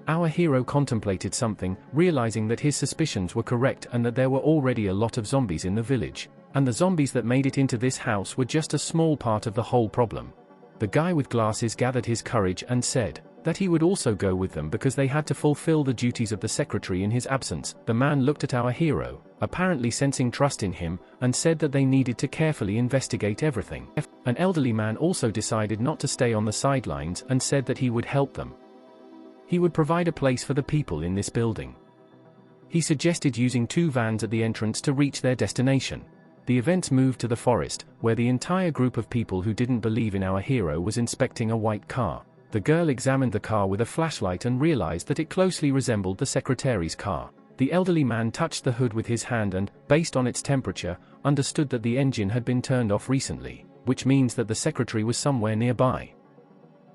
Our hero contemplated something, realizing that his suspicions were correct and that there were already a lot of zombies in the village, and the zombies that made it into this house were just a small part of the whole problem. The guy with glasses gathered his courage and said that he would also go with them because they had to fulfill the duties of the secretary in his absence. The man looked at our hero, apparently sensing trust in him, and said that they needed to carefully investigate everything. An elderly man also decided not to stay on the sidelines and said that he would help them. He would provide a place for the people in this building. He suggested using 2 vans at the entrance to reach their destination. The events moved to the forest, where the entire group of people who didn't believe in our hero was inspecting a white car. The girl examined the car with a flashlight and realized that it closely resembled the secretary's car. The elderly man touched the hood with his hand and, based on its temperature, understood that the engine had been turned off recently, which means that the secretary was somewhere nearby.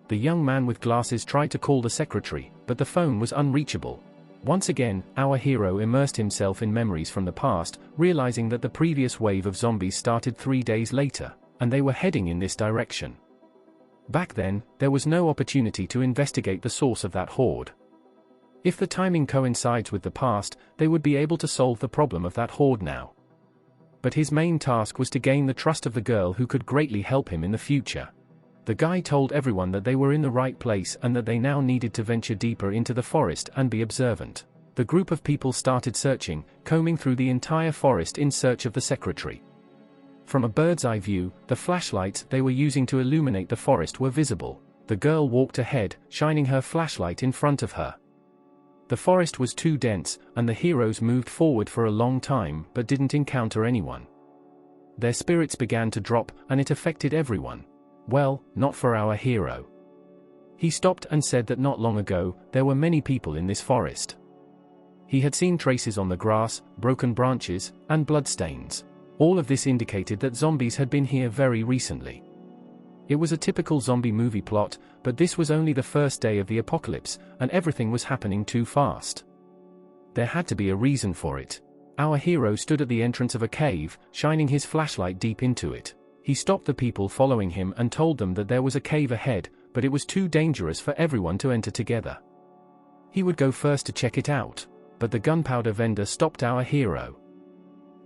The young man with glasses tried to call the secretary, but the phone was unreachable. Once again, our hero immersed himself in memories from the past, realizing that the previous wave of zombies started 3 days later, and they were heading in this direction. Back then, there was no opportunity to investigate the source of that horde. If the timing coincides with the past, they would be able to solve the problem of that horde now. But his main task was to gain the trust of the girl who could greatly help him in the future. The guy told everyone that they were in the right place and that they now needed to venture deeper into the forest and be observant. The group of people started searching, combing through the entire forest in search of the secretary. From a bird's-eye view, the flashlights they were using to illuminate the forest were visible. The girl walked ahead, shining her flashlight in front of her. The forest was too dense, and the heroes moved forward for a long time but didn't encounter anyone. Their spirits began to drop, and it affected everyone. Well, not for our hero. He stopped and said that not long ago, there were many people in this forest. He had seen traces on the grass, broken branches, and bloodstains. All of this indicated that zombies had been here very recently. It was a typical zombie movie plot, but this was only the first day of the apocalypse, and everything was happening too fast. There had to be a reason for it. Our hero stood at the entrance of a cave, shining his flashlight deep into it. He stopped the people following him and told them that there was a cave ahead, but it was too dangerous for everyone to enter together. He would go first to check it out, but the gunpowder vendor stopped our hero.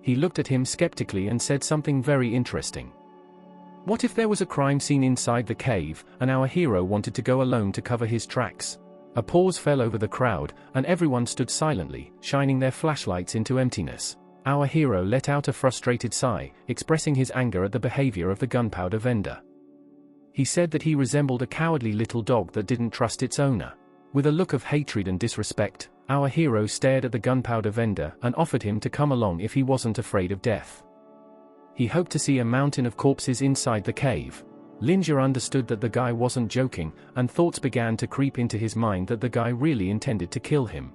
He looked at him skeptically and said something very interesting. What if there was a crime scene inside the cave, and our hero wanted to go alone to cover his tracks? A pause fell over the crowd, and everyone stood silently, shining their flashlights into emptiness. Our hero let out a frustrated sigh, expressing his anger at the behavior of the gunpowder vendor. He said that he resembled a cowardly little dog that didn't trust its owner. With a look of hatred and disrespect, our hero stared at the gunpowder vendor and offered him to come along if he wasn't afraid of death. He hoped to see a mountain of corpses inside the cave. Linja understood that the guy wasn't joking, and thoughts began to creep into his mind that the guy really intended to kill him.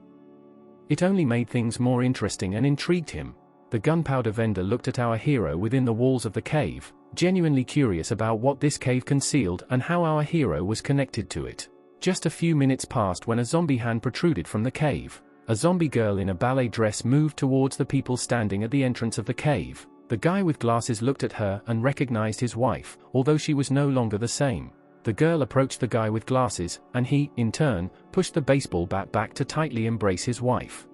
It only made things more interesting and intrigued him. The gunpowder vendor looked at our hero within the walls of the cave, genuinely curious about what this cave concealed and how our hero was connected to it. Just a few minutes passed when a zombie hand protruded from the cave. A zombie girl in a ballet dress moved towards the people standing at the entrance of the cave. The guy with glasses looked at her and recognized his wife, although she was no longer the same. The girl approached the guy with glasses, and he, in turn, pushed the baseball bat back to tightly embrace his wife.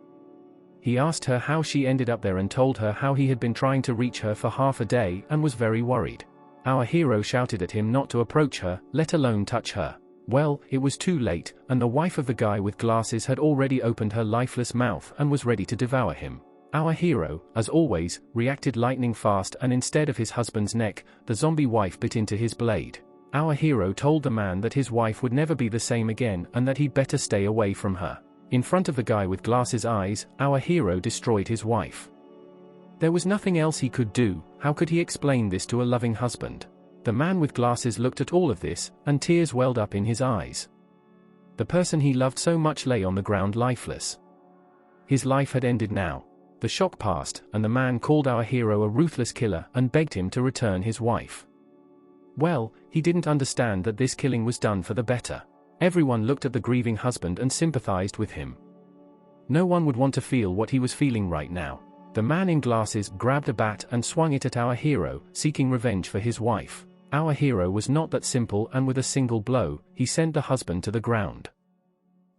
He asked her how she ended up there and told her how he had been trying to reach her for half a day and was very worried. Our hero shouted at him not to approach her, let alone touch her. Well, it was too late, and the wife of the guy with glasses had already opened her lifeless mouth and was ready to devour him. Our hero, as always, reacted lightning fast, and instead of his husband's neck, the zombie wife bit into his blade. Our hero told the man that his wife would never be the same again and that he'd better stay away from her. In front of the guy with glasses eyes, our hero destroyed his wife. There was nothing else he could do. How could he explain this to a loving husband? The man with glasses looked at all of this, and tears welled up in his eyes. The person he loved so much lay on the ground lifeless. His life had ended now. The shock passed, and the man called our hero a ruthless killer and begged him to return his wife. Well, he didn't understand that this killing was done for the better. Everyone looked at the grieving husband and sympathized with him. No one would want to feel what he was feeling right now. The man in glasses grabbed a bat and swung it at our hero, seeking revenge for his wife. Our hero was not that simple, and with a single blow, he sent the husband to the ground.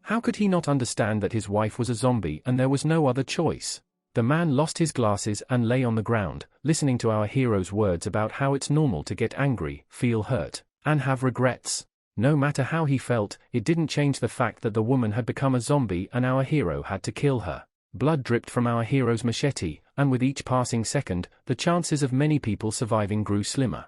How could he not understand that his wife was a zombie and there was no other choice? The man lost his glasses and lay on the ground, listening to our hero's words about how it's normal to get angry, feel hurt, and have regrets. No matter how he felt, it didn't change the fact that the woman had become a zombie and our hero had to kill her. Blood dripped from our hero's machete, and with each passing second, the chances of many people surviving grew slimmer.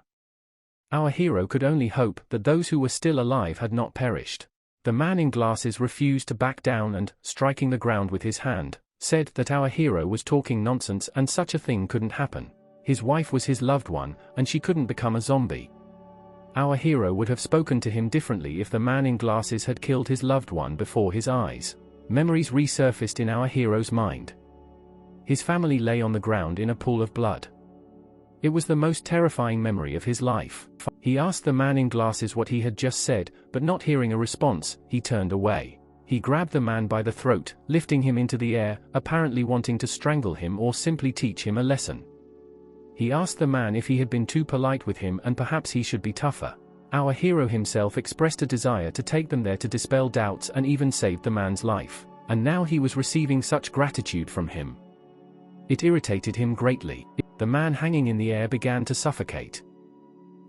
Our hero could only hope that those who were still alive had not perished. The man in glasses refused to back down and, striking the ground with his hand, said that our hero was talking nonsense and such a thing couldn't happen. His wife was his loved one, and she couldn't become a zombie. Our hero would have spoken to him differently if the man in glasses had killed his loved one before his eyes. Memories resurfaced in our hero's mind. His family lay on the ground in a pool of blood. It was the most terrifying memory of his life. He asked the man in glasses what he had just said, but not hearing a response, he turned away. He grabbed the man by the throat, lifting him into the air, apparently wanting to strangle him or simply teach him a lesson. He asked the man if he had been too polite with him and perhaps he should be tougher. Our hero himself expressed a desire to take them there to dispel doubts and even save the man's life, and now he was receiving such gratitude from him. It irritated him greatly. The man hanging in the air began to suffocate.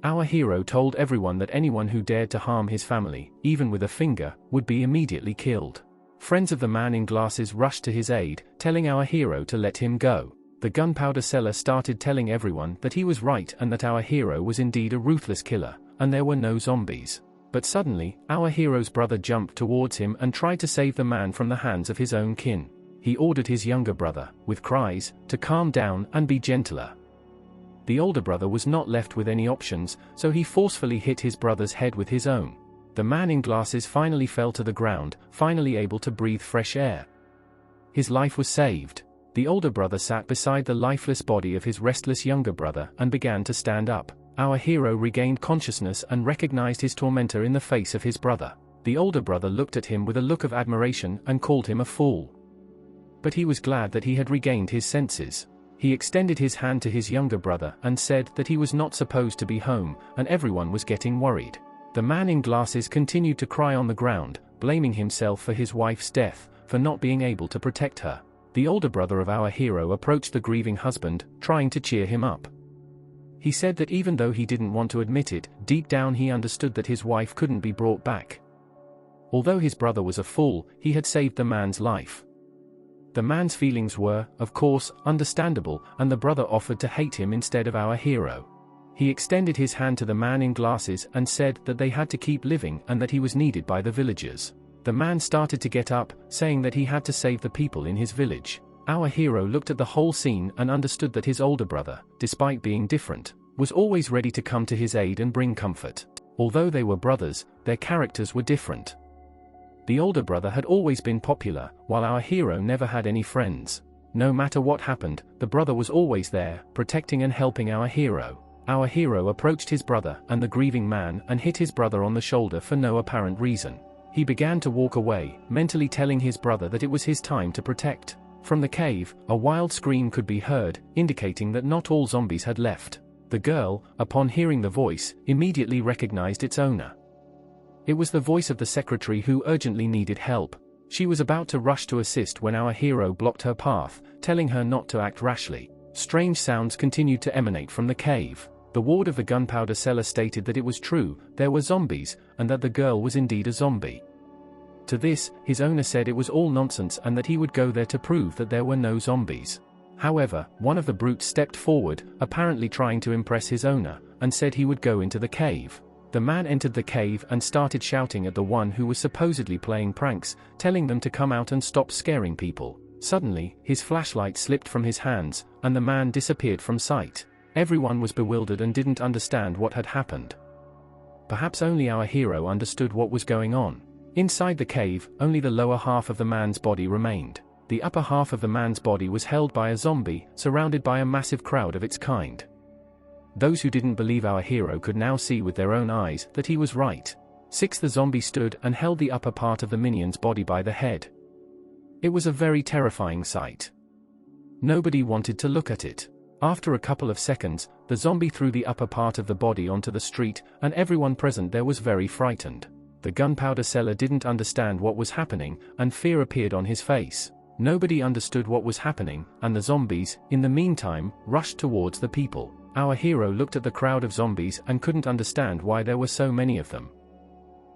Our hero told everyone that anyone who dared to harm his family, even with a finger, would be immediately killed. Friends of the man in glasses rushed to his aid, telling our hero to let him go. The gunpowder seller started telling everyone that he was right and that our hero was indeed a ruthless killer, and there were no zombies. But suddenly, our hero's brother jumped towards him and tried to save the man from the hands of his own kin. He ordered his younger brother, with cries, to calm down and be gentler. The older brother was not left with any options, so he forcefully hit his brother's head with his own. The man in glasses finally fell to the ground, finally able to breathe fresh air. His life was saved. The older brother sat beside the lifeless body of his restless younger brother and began to stand up. Our hero regained consciousness and recognized his tormentor in the face of his brother. The older brother looked at him with a look of admiration and called him a fool. But he was glad that he had regained his senses. He extended his hand to his younger brother and said that he was not supposed to be home, and everyone was getting worried. The man in glasses continued to cry on the ground, blaming himself for his wife's death, for not being able to protect her. The older brother of our hero approached the grieving husband, trying to cheer him up. He said that even though he didn't want to admit it, deep down he understood that his wife couldn't be brought back. Although his brother was a fool, he had saved the man's life. The man's feelings were, of course, understandable, and the brother offered to hate him instead of our hero. He extended his hand to the man in glasses and said that they had to keep living and that he was needed by the villagers. The man started to get up, saying that he had to save the people in his village. Our hero looked at the whole scene and understood that his older brother, despite being different, was always ready to come to his aid and bring comfort. Although they were brothers, their characters were different. The older brother had always been popular, while our hero never had any friends. No matter what happened, the brother was always there, protecting and helping our hero. Our hero approached his brother and the grieving man and hit his brother on the shoulder for no apparent reason. He began to walk away, mentally telling his brother that it was his time to protect. From the cave, a wild scream could be heard, indicating that not all zombies had left. The girl, upon hearing the voice, immediately recognized its owner. It was the voice of the secretary who urgently needed help. She was about to rush to assist when our hero blocked her path, telling her not to act rashly. Strange sounds continued to emanate from the cave. The ward of the gunpowder seller stated that it was true, there were zombies, and that the girl was indeed a zombie. To this, his owner said it was all nonsense and that he would go there to prove that there were no zombies. However, one of the brutes stepped forward, apparently trying to impress his owner, and said he would go into the cave. The man entered the cave and started shouting at the one who was supposedly playing pranks, telling them to come out and stop scaring people. Suddenly, his flashlight slipped from his hands, and the man disappeared from sight. Everyone was bewildered and didn't understand what had happened. Perhaps only our hero understood what was going on. Inside the cave, only the lower half of the man's body remained. The upper half of the man's body was held by a zombie, surrounded by a massive crowd of its kind. Those who didn't believe our hero could now see with their own eyes that he was right. The zombie stood and held the upper part of the minion's body by the head. It was a very terrifying sight. Nobody wanted to look at it. After a couple of seconds, the zombie threw the upper part of the body onto the street, and everyone present there was very frightened. The gunpowder seller didn't understand what was happening, and fear appeared on his face. Nobody understood what was happening, and the zombies, in the meantime, rushed towards the people. Our hero looked at the crowd of zombies and couldn't understand why there were so many of them.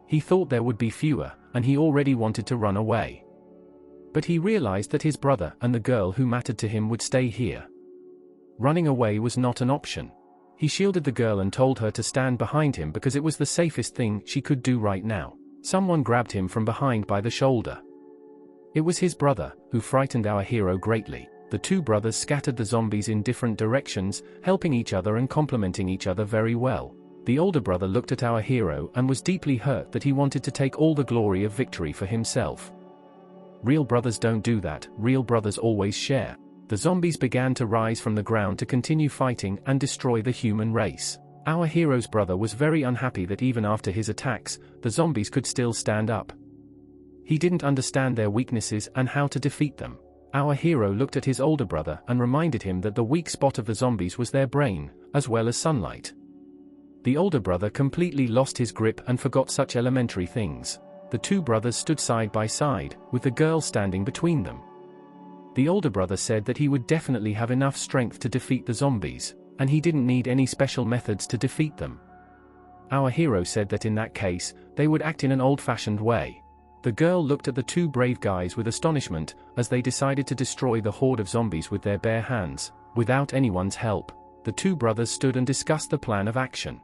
He thought there would be fewer, and he already wanted to run away. But he realized that his brother and the girl who mattered to him would stay here. Running away was not an option. He shielded the girl and told her to stand behind him because it was the safest thing she could do right now. Someone grabbed him from behind by the shoulder. It was his brother, who frightened our hero greatly. The two brothers scattered the zombies in different directions, helping each other and complementing each other very well. The older brother looked at our hero and was deeply hurt that he wanted to take all the glory of victory for himself. Real brothers don't do that, real brothers always share. The zombies began to rise from the ground to continue fighting and destroy the human race. Our hero's brother was very unhappy that even after his attacks, the zombies could still stand up. He didn't understand their weaknesses and how to defeat them. Our hero looked at his older brother and reminded him that the weak spot of the zombies was their brain, as well as sunlight. The older brother completely lost his grip and forgot such elementary things. The two brothers stood side by side, with the girl standing between them. The older brother said that he would definitely have enough strength to defeat the zombies, and he didn't need any special methods to defeat them. Our hero said that in that case, they would act in an old-fashioned way. The girl looked at the two brave guys with astonishment, as they decided to destroy the horde of zombies with their bare hands, without anyone's help. The two brothers stood and discussed the plan of action.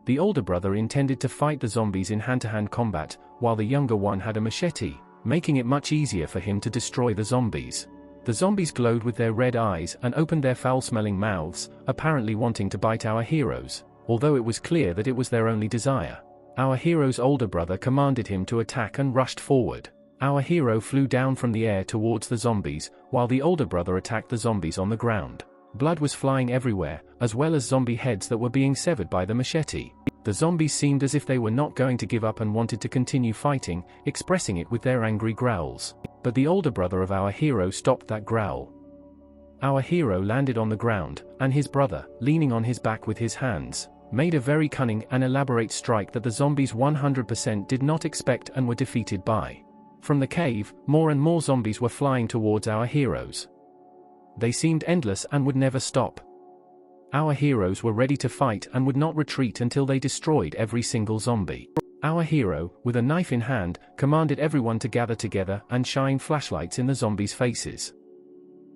The older brother intended to fight the zombies in hand-to-hand combat, while the younger one had a machete, making it much easier for him to destroy the zombies. The zombies glowed with their red eyes and opened their foul-smelling mouths, apparently wanting to bite our heroes, although it was clear that it was their only desire. Our hero's older brother commanded him to attack and rushed forward. Our hero flew down from the air towards the zombies, while the older brother attacked the zombies on the ground. Blood was flying everywhere, as well as zombie heads that were being severed by the machete. The zombies seemed as if they were not going to give up and wanted to continue fighting, expressing it with their angry growls. But the older brother of our hero stopped that growl. Our hero landed on the ground, and his brother, leaning on his back with his hands, made a very cunning and elaborate strike that the zombies 100% did not expect and were defeated by. From the cave, more and more zombies were flying towards our heroes. They seemed endless and would never stop. Our heroes were ready to fight and would not retreat until they destroyed every single zombie. Our hero, with a knife in hand, commanded everyone to gather together and shine flashlights in the zombies' faces.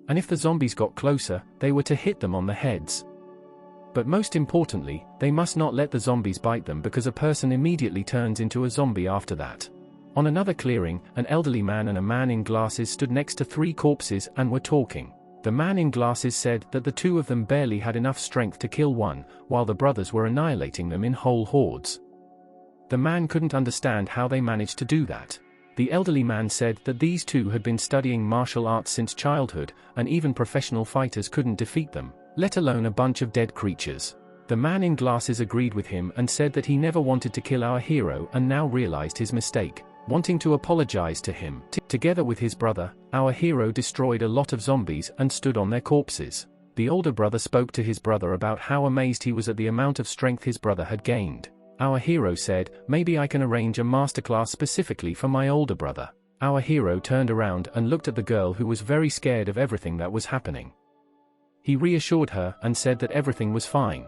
And if the zombies got closer, they were to hit them on the heads. But most importantly, they must not let the zombies bite them because a person immediately turns into a zombie after that. On another clearing, an elderly man and a man in glasses stood next to three corpses and were talking. The man in glasses said that the two of them barely had enough strength to kill one, while the brothers were annihilating them in whole hordes. The man couldn't understand how they managed to do that. The elderly man said that these two had been studying martial arts since childhood, and even professional fighters couldn't defeat them, let alone a bunch of dead creatures. The man in glasses agreed with him and said that he never wanted to kill our hero and now realized his mistake, wanting to apologize to him. Together with his brother, our hero destroyed a lot of zombies and stood on their corpses. The older brother spoke to his brother about how amazed he was at the amount of strength his brother had gained. Our hero said, "Maybe I can arrange a masterclass specifically for my older brother." Our hero turned around and looked at the girl who was very scared of everything that was happening. He reassured her and said that everything was fine.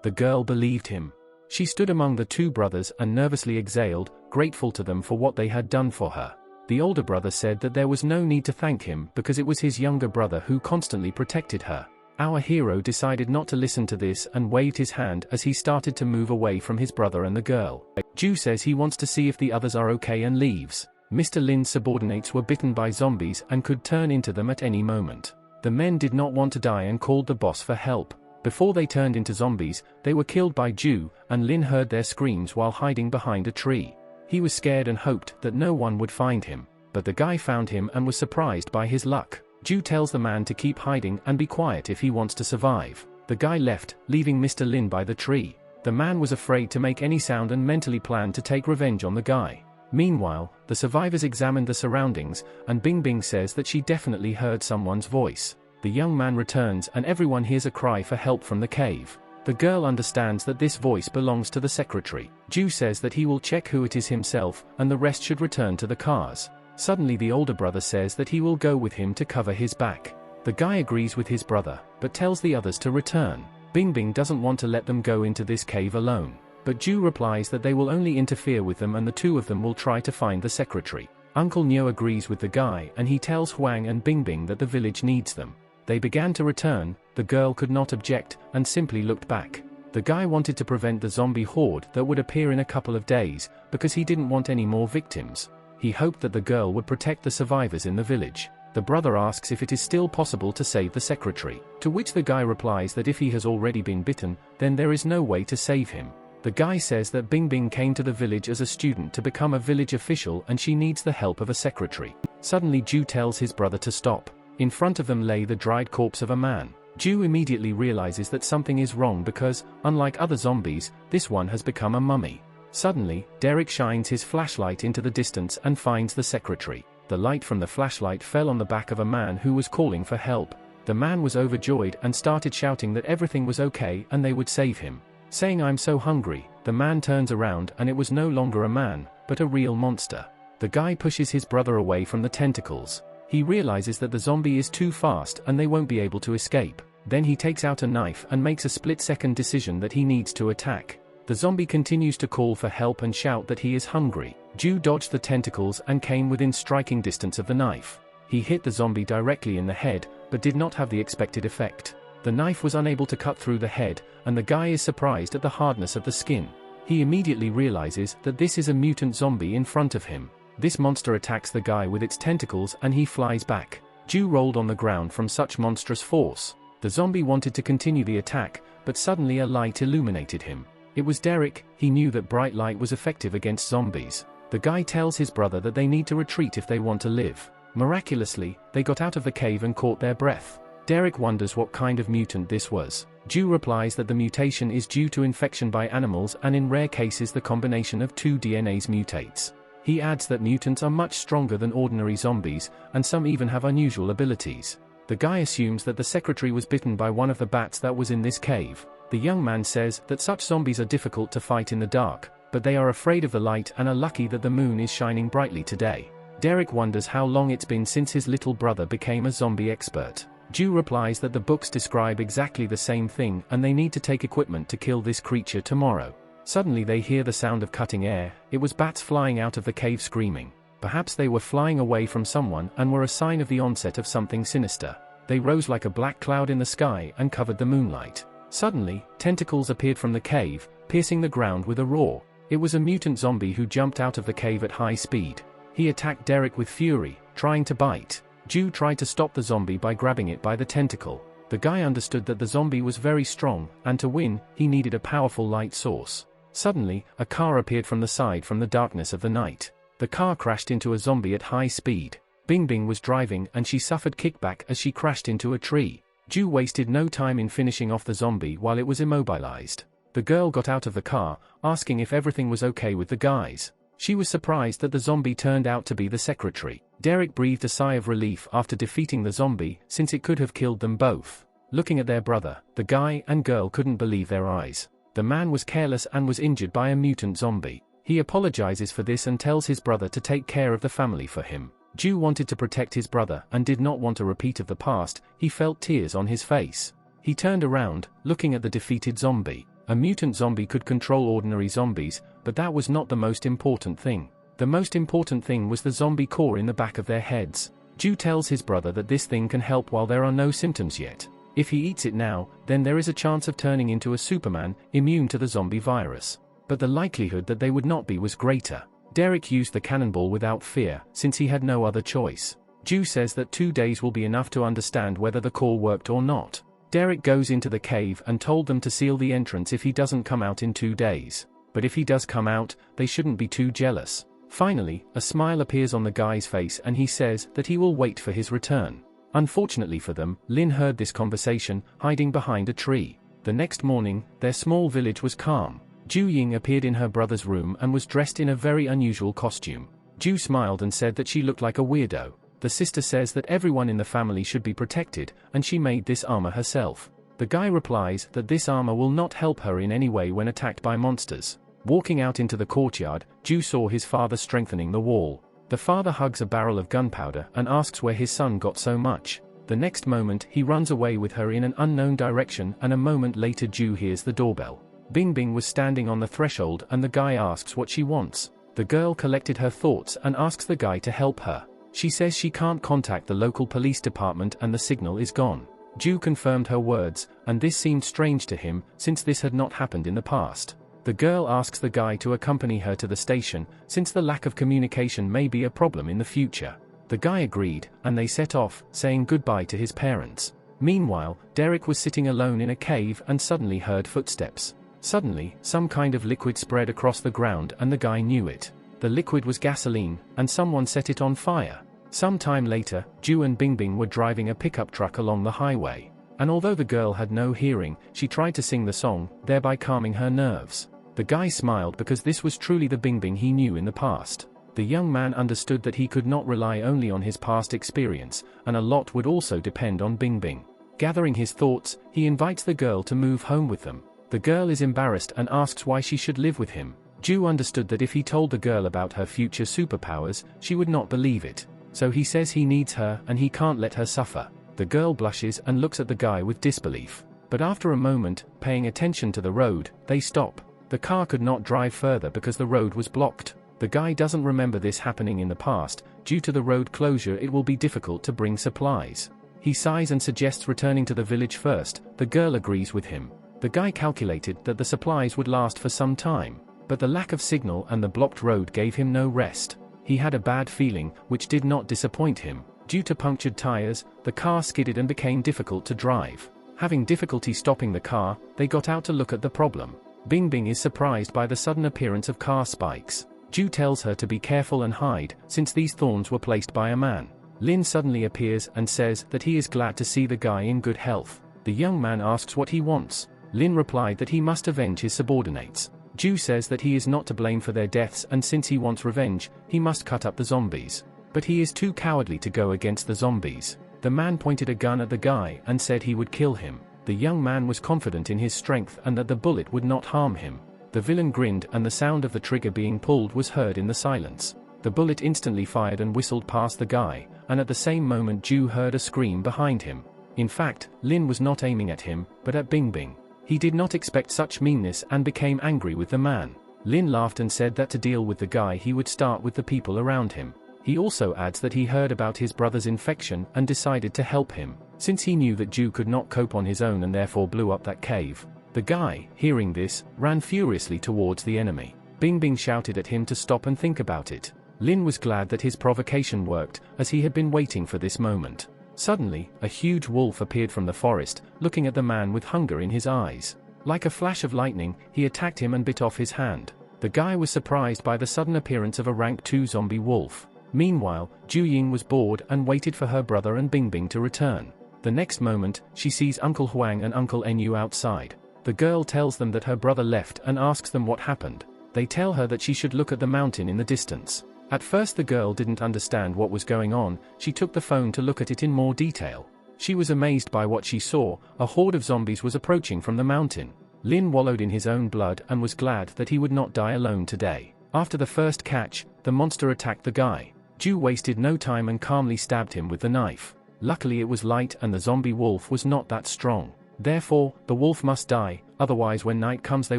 The girl believed him. She stood among the two brothers and nervously exhaled, grateful to them for what they had done for her. The older brother said that there was no need to thank him because it was his younger brother who constantly protected her. Our hero decided not to listen to this and waved his hand as he started to move away from his brother and the girl. Ju says he wants to see if the others are okay and leaves. Mr. Lin's subordinates were bitten by zombies and could turn into them at any moment. The men did not want to die and called the boss for help. Before they turned into zombies, they were killed by Ju, and Lin heard their screams while hiding behind a tree. He was scared and hoped that no one would find him, but the guy found him and was surprised by his luck. Ju tells the man to keep hiding and be quiet if he wants to survive. The guy left, leaving Mr. Lin by the tree. The man was afraid to make any sound and mentally planned to take revenge on the guy. Meanwhile, the survivors examined the surroundings, and Bing Bing says that she definitely heard someone's voice. The young man returns and everyone hears a cry for help from the cave. The girl understands that this voice belongs to the secretary. Ju says that he will check who it is himself, and the rest should return to the cars. Suddenly the older brother says that he will go with him to cover his back. The guy agrees with his brother, but tells the others to return. Bing Bing doesn't want to let them go into this cave alone, but Ju replies that they will only interfere with them and the two of them will try to find the secretary. Uncle Neo agrees with the guy and he tells Huang and Bing Bing that the village needs them. They began to return, the girl could not object, and simply looked back. The guy wanted to prevent the zombie horde that would appear in a couple of days, because he didn't want any more victims. He hoped that the girl would protect the survivors in the village. The brother asks if it is still possible to save the secretary, to which the guy replies that if he has already been bitten, then there is no way to save him. The guy says that Bing Bing came to the village as a student to become a village official and she needs the help of a secretary. Suddenly Ju tells his brother to stop. In front of them lay the dried corpse of a man. Ju immediately realizes that something is wrong because, unlike other zombies, this one has become a mummy. Suddenly, Derek shines his flashlight into the distance and finds the secretary. The light from the flashlight fell on the back of a man who was calling for help. The man was overjoyed and started shouting that everything was okay and they would save him. Saying "I'm so hungry," the man turns around and it was no longer a man, but a real monster. The guy pushes his brother away from the tentacles. He realizes that the zombie is too fast and they won't be able to escape. Then he takes out a knife and makes a split-second decision that he needs to attack. The zombie continues to call for help and shout that he is hungry. Ju dodged the tentacles and came within striking distance of the knife. He hit the zombie directly in the head, but did not have the expected effect. The knife was unable to cut through the head, and the guy is surprised at the hardness of the skin. He immediately realizes that this is a mutant zombie in front of him. This monster attacks the guy with its tentacles and he flies back. Ju rolled on the ground from such monstrous force. The zombie wanted to continue the attack, but suddenly a light illuminated him. It was Derek. He knew that bright light was effective against zombies. The guy tells his brother that they need to retreat if they want to live. Miraculously, they got out of the cave and caught their breath. Derek wonders what kind of mutant this was. Ju replies that the mutation is due to infection by animals and in rare cases the combination of two DNAs mutates. He adds that mutants are much stronger than ordinary zombies, and some even have unusual abilities. The guy assumes that the secretary was bitten by one of the bats that was in this cave. The young man says that such zombies are difficult to fight in the dark, but they are afraid of the light and are lucky that the moon is shining brightly today. Derek wonders how long it's been since his little brother became a zombie expert. Ju replies that the books describe exactly the same thing and they need to take equipment to kill this creature tomorrow. Suddenly they hear the sound of cutting air. It was bats flying out of the cave screaming. Perhaps they were flying away from someone and were a sign of the onset of something sinister. They rose like a black cloud in the sky and covered the moonlight. Suddenly, tentacles appeared from the cave, piercing the ground with a roar. It was a mutant zombie who jumped out of the cave at high speed. He attacked Derek with fury, trying to bite. Ju tried to stop the zombie by grabbing it by the tentacle. The guy understood that the zombie was very strong, and to win, he needed a powerful light source. Suddenly, a car appeared from the side from the darkness of the night. The car crashed into a zombie at high speed. Bing Bing was driving and she suffered kickback as she crashed into a tree. Ju wasted no time in finishing off the zombie while it was immobilized. The girl got out of the car, asking if everything was okay with the guys. She was surprised that the zombie turned out to be the secretary. Derek breathed a sigh of relief after defeating the zombie, since it could have killed them both. Looking at their brother, the guy and girl couldn't believe their eyes. The man was careless and was injured by a mutant zombie. He apologizes for this and tells his brother to take care of the family for him. Ju wanted to protect his brother and did not want a repeat of the past. He felt tears on his face. He turned around, looking at the defeated zombie. A mutant zombie could control ordinary zombies, but that was not the most important thing. The most important thing was the zombie core in the back of their heads. Ju tells his brother that this thing can help while there are no symptoms yet. If he eats it now, then there is a chance of turning into a Superman, immune to the zombie virus. But the likelihood that they would not be was greater. Derek used the cannonball without fear, since he had no other choice. Ju says that 2 days will be enough to understand whether the call worked or not. Derek goes into the cave and told them to seal the entrance if he doesn't come out in 2 days. But if he does come out, they shouldn't be too jealous. Finally, a smile appears on the guy's face and he says that he will wait for his return. Unfortunately for them, Lin heard this conversation, hiding behind a tree. The next morning, their small village was calm. Ju Ying appeared in her brother's room and was dressed in a very unusual costume. Ju smiled and said that she looked like a weirdo. The sister says that everyone in the family should be protected, and she made this armor herself. The guy replies that this armor will not help her in any way when attacked by monsters. Walking out into the courtyard, Ju saw his father strengthening the wall. The father hugs a barrel of gunpowder and asks where his son got so much. The next moment, he runs away with her in an unknown direction, and a moment later Ju hears the doorbell. Bing Bing was standing on the threshold and the guy asks what she wants. The girl collected her thoughts and asks the guy to help her. She says she can't contact the local police department and the signal is gone. Ju confirmed her words, and this seemed strange to him, since this had not happened in the past. The girl asks the guy to accompany her to the station, since the lack of communication may be a problem in the future. The guy agreed, and they set off, saying goodbye to his parents. Meanwhile, Derek was sitting alone in a cave and suddenly heard footsteps. Suddenly, some kind of liquid spread across the ground and the guy knew it. The liquid was gasoline, and someone set it on fire. Some time later, Ju and Bing Bing were driving a pickup truck along the highway. And although the girl had no hearing, she tried to sing the song, thereby calming her nerves. The guy smiled because this was truly the Bing Bing he knew in the past. The young man understood that he could not rely only on his past experience, and a lot would also depend on Bing Bing. Gathering his thoughts, he invites the girl to move home with them. The girl is embarrassed and asks why she should live with him. Ju understood that if he told the girl about her future superpowers, she would not believe it. So he says he needs her and he can't let her suffer. The girl blushes and looks at the guy with disbelief. But after a moment, paying attention to the road, they stop. The car could not drive further because the road was blocked. The guy doesn't remember this happening in the past. Due to the road closure, it will be difficult to bring supplies. He sighs and suggests returning to the village first. The girl agrees with him. The guy calculated that the supplies would last for some time, but the lack of signal and the blocked road gave him no rest. He had a bad feeling, which did not disappoint him. Due to punctured tires, the car skidded and became difficult to drive. Having difficulty stopping the car, they got out to look at the problem. Bing Bing is surprised by the sudden appearance of car spikes. Ju tells her to be careful and hide, since these thorns were placed by a man. Lin suddenly appears and says that he is glad to see the guy in good health. The young man asks what he wants. Lin replied that he must avenge his subordinates. Ju says that he is not to blame for their deaths, and since he wants revenge, he must cut up the zombies. But he is too cowardly to go against the zombies. The man pointed a gun at the guy and said he would kill him. The young man was confident in his strength and that the bullet would not harm him. The villain grinned and the sound of the trigger being pulled was heard in the silence. The bullet instantly fired and whistled past the guy, and at the same moment Ju heard a scream behind him. In fact, Lin was not aiming at him, but at Bing Bing. He did not expect such meanness and became angry with the man. Lin laughed and said that to deal with the guy he would start with the people around him. He also adds that he heard about his brother's infection and decided to help him, since he knew that Ju could not cope on his own and therefore blew up that cave. The guy, hearing this, ran furiously towards the enemy. Bing Bing shouted at him to stop and think about it. Lin was glad that his provocation worked, as he had been waiting for this moment. Suddenly, a huge wolf appeared from the forest, looking at the man with hunger in his eyes. Like a flash of lightning, he attacked him and bit off his hand. The guy was surprised by the sudden appearance of a rank 2 zombie wolf. Meanwhile, Ju Ying was bored and waited for her brother and Bing Bing to return. The next moment, she sees Uncle Huang and Uncle Nu outside. The girl tells them that her brother left and asks them what happened. They tell her that she should look at the mountain in the distance. At first the girl didn't understand what was going on. She took the phone to look at it in more detail. She was amazed by what she saw. A horde of zombies was approaching from the mountain. Lin wallowed in his own blood and was glad that he would not die alone today. After the first catch, the monster attacked the guy. Ju wasted no time and calmly stabbed him with the knife. Luckily it was light and the zombie wolf was not that strong. Therefore, the wolf must die, otherwise when night comes they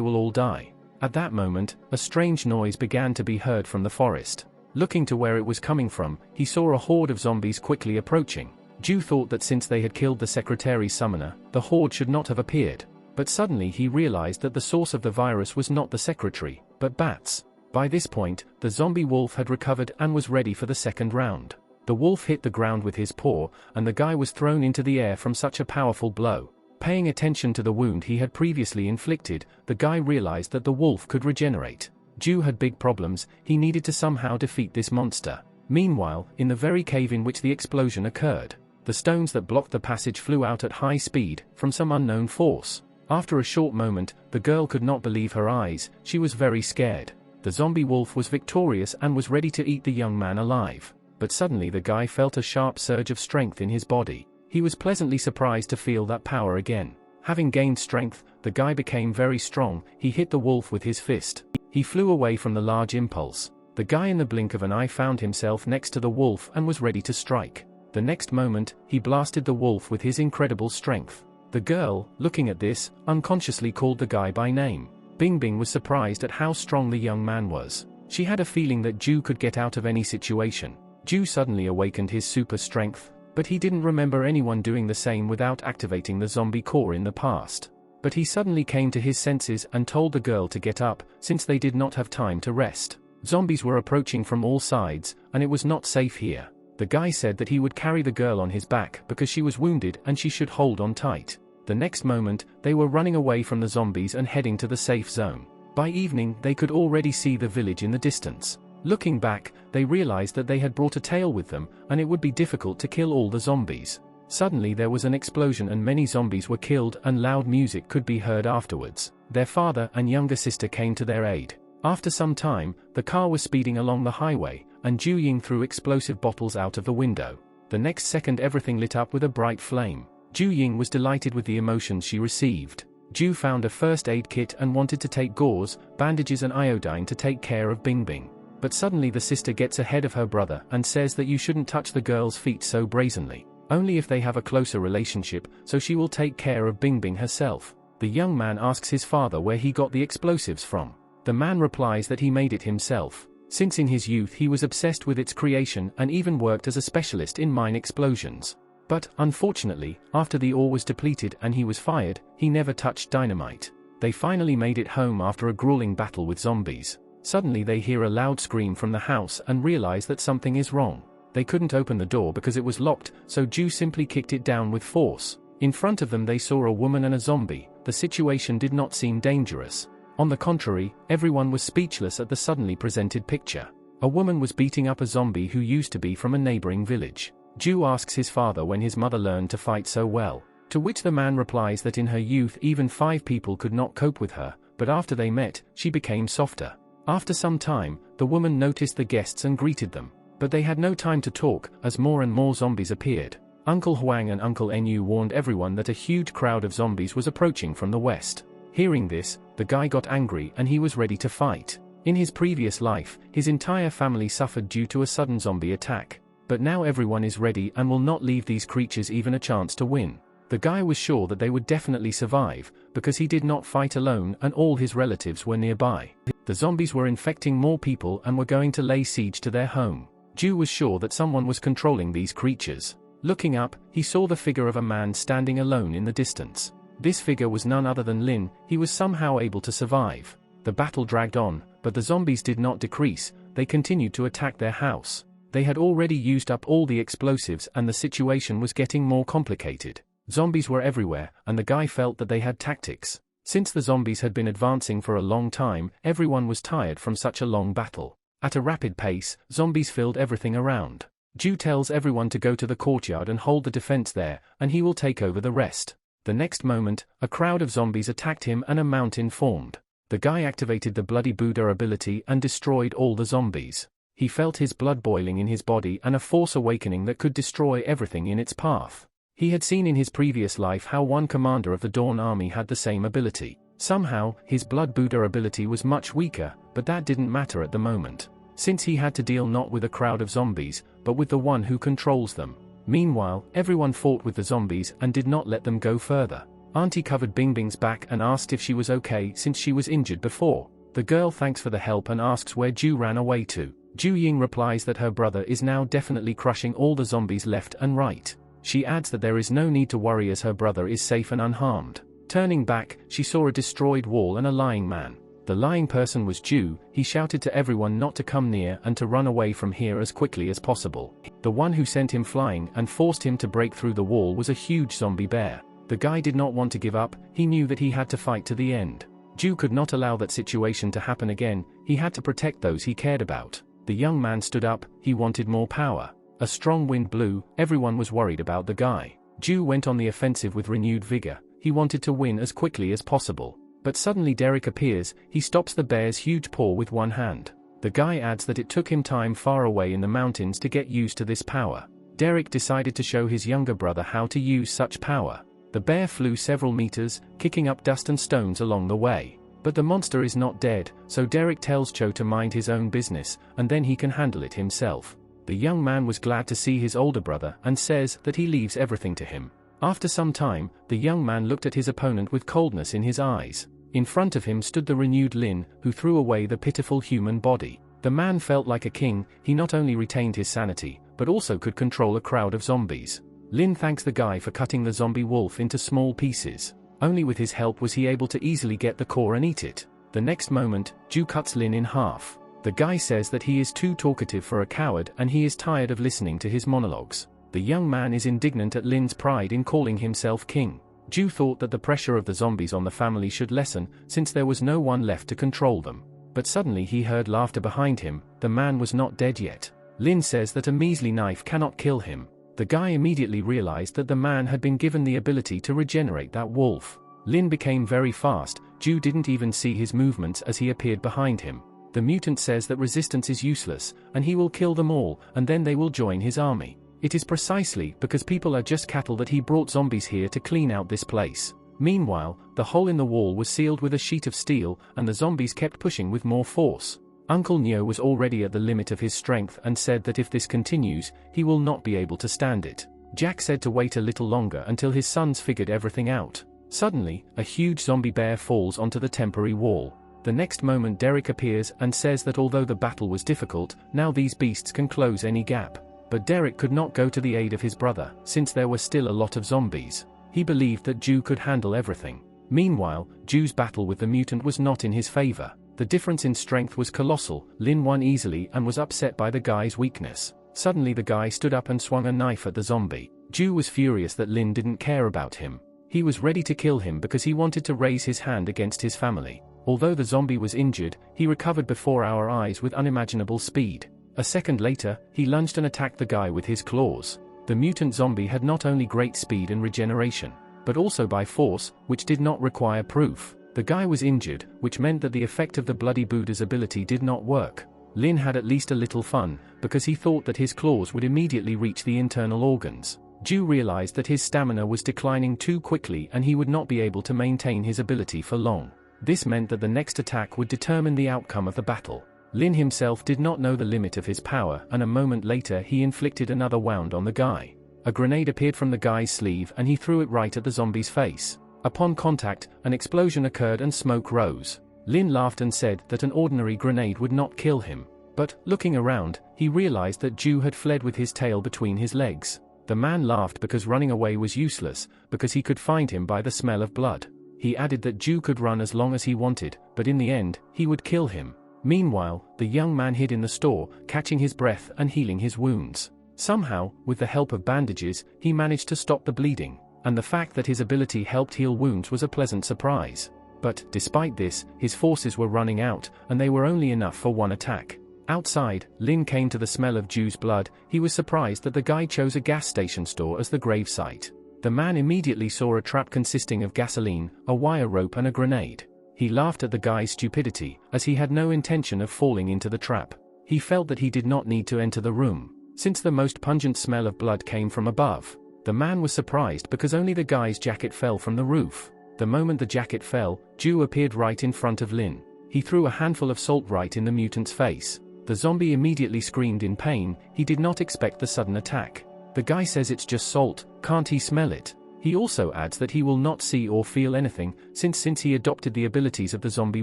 will all die. At that moment, a strange noise began to be heard from the forest. Looking to where it was coming from, he saw a horde of zombies quickly approaching. Ju thought that since they had killed the secretary's summoner, the horde should not have appeared. But suddenly he realized that the source of the virus was not the secretary, but bats. By this point, the zombie wolf had recovered and was ready for the second round. The wolf hit the ground with his paw, and the guy was thrown into the air from such a powerful blow. Paying attention to the wound he had previously inflicted, the guy realized that the wolf could regenerate. Ju had big problems, he needed to somehow defeat this monster. Meanwhile, in the very cave in which the explosion occurred, the stones that blocked the passage flew out at high speed, from some unknown force. After a short moment, the girl could not believe her eyes, she was very scared. The zombie wolf was victorious and was ready to eat the young man alive. But suddenly the guy felt a sharp surge of strength in his body. He was pleasantly surprised to feel that power again. Having gained strength, the guy became very strong, he hit the wolf with his fist. He flew away from the large impulse. The guy in the blink of an eye found himself next to the wolf and was ready to strike. The next moment, he blasted the wolf with his incredible strength. The girl, looking at this, unconsciously called the guy by name. Bing Bing was surprised at how strong the young man was. She had a feeling that Ju could get out of any situation. Ju suddenly awakened his super strength, but he didn't remember anyone doing the same without activating the zombie core in the past. But he suddenly came to his senses and told the girl to get up, since they did not have time to rest. Zombies were approaching from all sides, and it was not safe here. The guy said that he would carry the girl on his back because she was wounded and she should hold on tight. The next moment, they were running away from the zombies and heading to the safe zone. By evening, they could already see the village in the distance. Looking back, they realized that they had brought a tail with them, and it would be difficult to kill all the zombies. Suddenly there was an explosion and many zombies were killed and loud music could be heard afterwards. Their father and younger sister came to their aid. After some time, the car was speeding along the highway, and Ju Ying threw explosive bottles out of the window. The next second everything lit up with a bright flame. Ju Ying was delighted with the emotions she received. Ju found a first aid kit and wanted to take gauze, bandages and iodine to take care of Bing Bing. But suddenly the sister gets ahead of her brother and says that you shouldn't touch the girl's feet so brazenly. Only if they have a closer relationship, so she will take care of Bing Bing herself. The young man asks his father where he got the explosives from. The man replies that he made it himself, since in his youth he was obsessed with its creation and even worked as a specialist in mine explosions. But, unfortunately, after the ore was depleted and he was fired, he never touched dynamite. They finally made it home after a grueling battle with zombies. Suddenly they hear a loud scream from the house and realize that something is wrong. They couldn't open the door because it was locked, so Ju simply kicked it down with force. In front of them they saw a woman and a zombie. The situation did not seem dangerous. On the contrary, everyone was speechless at the suddenly presented picture. A woman was beating up a zombie who used to be from a neighboring village. Ju asks his father when his mother learned to fight so well, to which the man replies that in her youth even 5 people could not cope with her, but after they met, she became softer. After some time, the woman noticed the guests and greeted them. But they had no time to talk, as more and more zombies appeared. Uncle Huang and Uncle Enyu warned everyone that a huge crowd of zombies was approaching from the west. Hearing this, the guy got angry and he was ready to fight. In his previous life, his entire family suffered due to a sudden zombie attack. But now everyone is ready and will not leave these creatures even a chance to win. The guy was sure that they would definitely survive, because he did not fight alone and all his relatives were nearby. The zombies were infecting more people and were going to lay siege to their home. Ju was sure that someone was controlling these creatures. Looking up, he saw the figure of a man standing alone in the distance. This figure was none other than Lin. He was somehow able to survive. The battle dragged on, but the zombies did not decrease, they continued to attack their house. They had already used up all the explosives and the situation was getting more complicated. Zombies were everywhere, and the guy felt that they had tactics. Since the zombies had been advancing for a long time, everyone was tired from such a long battle. At a rapid pace, zombies filled everything around. Ju tells everyone to go to the courtyard and hold the defense there, and he will take over the rest. The next moment, a crowd of zombies attacked him and a mountain formed. The guy activated the Bloody Buddha ability and destroyed all the zombies. He felt his blood boiling in his body and a force awakening that could destroy everything in its path. He had seen in his previous life how one commander of the Dawn Army had the same ability. Somehow, his Blood Buddha ability was much weaker, but that didn't matter at the moment, since he had to deal not with a crowd of zombies, but with the one who controls them. Meanwhile, everyone fought with the zombies and did not let them go further. Auntie covered Bing Bing's back and asked if she was okay since she was injured before. The girl thanks for the help and asks where Ju ran away to. Ju Ying replies that her brother is now definitely crushing all the zombies left and right. She adds that there is no need to worry as her brother is safe and unharmed. Turning back, she saw a destroyed wall and a lying man. The lying person was Ju. He shouted to everyone not to come near and to run away from here as quickly as possible. The one who sent him flying and forced him to break through the wall was a huge zombie bear. The guy did not want to give up. He knew that he had to fight to the end. Ju could not allow that situation to happen again. He had to protect those he cared about. The young man stood up. He wanted more power. A strong wind blew. Everyone was worried about the guy. Ju went on the offensive with renewed vigor. He wanted to win as quickly as possible. But suddenly Derek appears. He stops the bear's huge paw with one hand. The guy adds that it took him time far away in the mountains to get used to this power. Derek decided to show his younger brother how to use such power. The bear flew several meters, kicking up dust and stones along the way. But the monster is not dead, so Derek tells Cho to mind his own business, and then he can handle it himself. The young man was glad to see his older brother and says that he leaves everything to him. After some time, the young man looked at his opponent with coldness in his eyes. In front of him stood the renewed Lin, who threw away the pitiful human body. The man felt like a king. He not only retained his sanity, but also could control a crowd of zombies. Lin thanks the guy for cutting the zombie wolf into small pieces. Only with his help was he able to easily get the core and eat it. The next moment, Ju cuts Lin in half. The guy says that he is too talkative for a coward and he is tired of listening to his monologues. The young man is indignant at Lin's pride in calling himself king. Ju thought that the pressure of the zombies on the family should lessen, since there was no one left to control them. But suddenly he heard laughter behind him. The man was not dead yet. Lin says that a measly knife cannot kill him. The guy immediately realized that the man had been given the ability to regenerate that wolf. Lin became very fast. Ju didn't even see his movements as he appeared behind him. The mutant says that resistance is useless, and he will kill them all, and then they will join his army. It is precisely because people are just cattle that he brought zombies here to clean out this place. Meanwhile, the hole in the wall was sealed with a sheet of steel, and the zombies kept pushing with more force. Uncle Neo was already at the limit of his strength and said that if this continues, he will not be able to stand it. Jack said to wait a little longer until his sons figured everything out. Suddenly, a huge zombie bear falls onto the temporary wall. The next moment Derek appears and says that although the battle was difficult, now these beasts can close any gap. But Derek could not go to the aid of his brother, since there were still a lot of zombies. He believed that Ju could handle everything. Meanwhile, Ju's battle with the mutant was not in his favor. The difference in strength was colossal. Lin won easily and was upset by the guy's weakness. Suddenly the guy stood up and swung a knife at the zombie. Ju was furious that Lin didn't care about him. He was ready to kill him because he wanted to raise his hand against his family. Although the zombie was injured, he recovered before our eyes with unimaginable speed. A second later, he lunged and attacked the guy with his claws. The mutant zombie had not only great speed and regeneration, but also by force, which did not require proof. The guy was injured, which meant that the effect of the bloody Buddha's ability did not work. Lin had at least a little fun, because he thought that his claws would immediately reach the internal organs. Ju realized that his stamina was declining too quickly and he would not be able to maintain his ability for long. This meant that the next attack would determine the outcome of the battle. Lin himself did not know the limit of his power, and a moment later he inflicted another wound on the guy. A grenade appeared from the guy's sleeve and he threw it right at the zombie's face. Upon contact, an explosion occurred and smoke rose. Lin laughed and said that an ordinary grenade would not kill him. But, looking around, he realized that Ju had fled with his tail between his legs. The man laughed because running away was useless, because he could find him by the smell of blood. He added that Ju could run as long as he wanted, but in the end, he would kill him. Meanwhile, the young man hid in the store, catching his breath and healing his wounds. Somehow, with the help of bandages, he managed to stop the bleeding, and the fact that his ability helped heal wounds was a pleasant surprise. But, despite this, his forces were running out, and they were only enough for one attack. Outside, Lin came to the smell of Ju's blood. He was surprised that the guy chose a gas station store as the grave site. The man immediately saw a trap consisting of gasoline, a wire rope and a grenade. He laughed at the guy's stupidity, as he had no intention of falling into the trap. He felt that he did not need to enter the room, since the most pungent smell of blood came from above. The man was surprised because only the guy's jacket fell from the roof. The moment the jacket fell, Ju appeared right in front of Lin. He threw a handful of salt right in the mutant's face. The zombie immediately screamed in pain. He did not expect the sudden attack. The guy says it's just salt, can't he smell it? He also adds that he will not see or feel anything, since he adopted the abilities of the zombie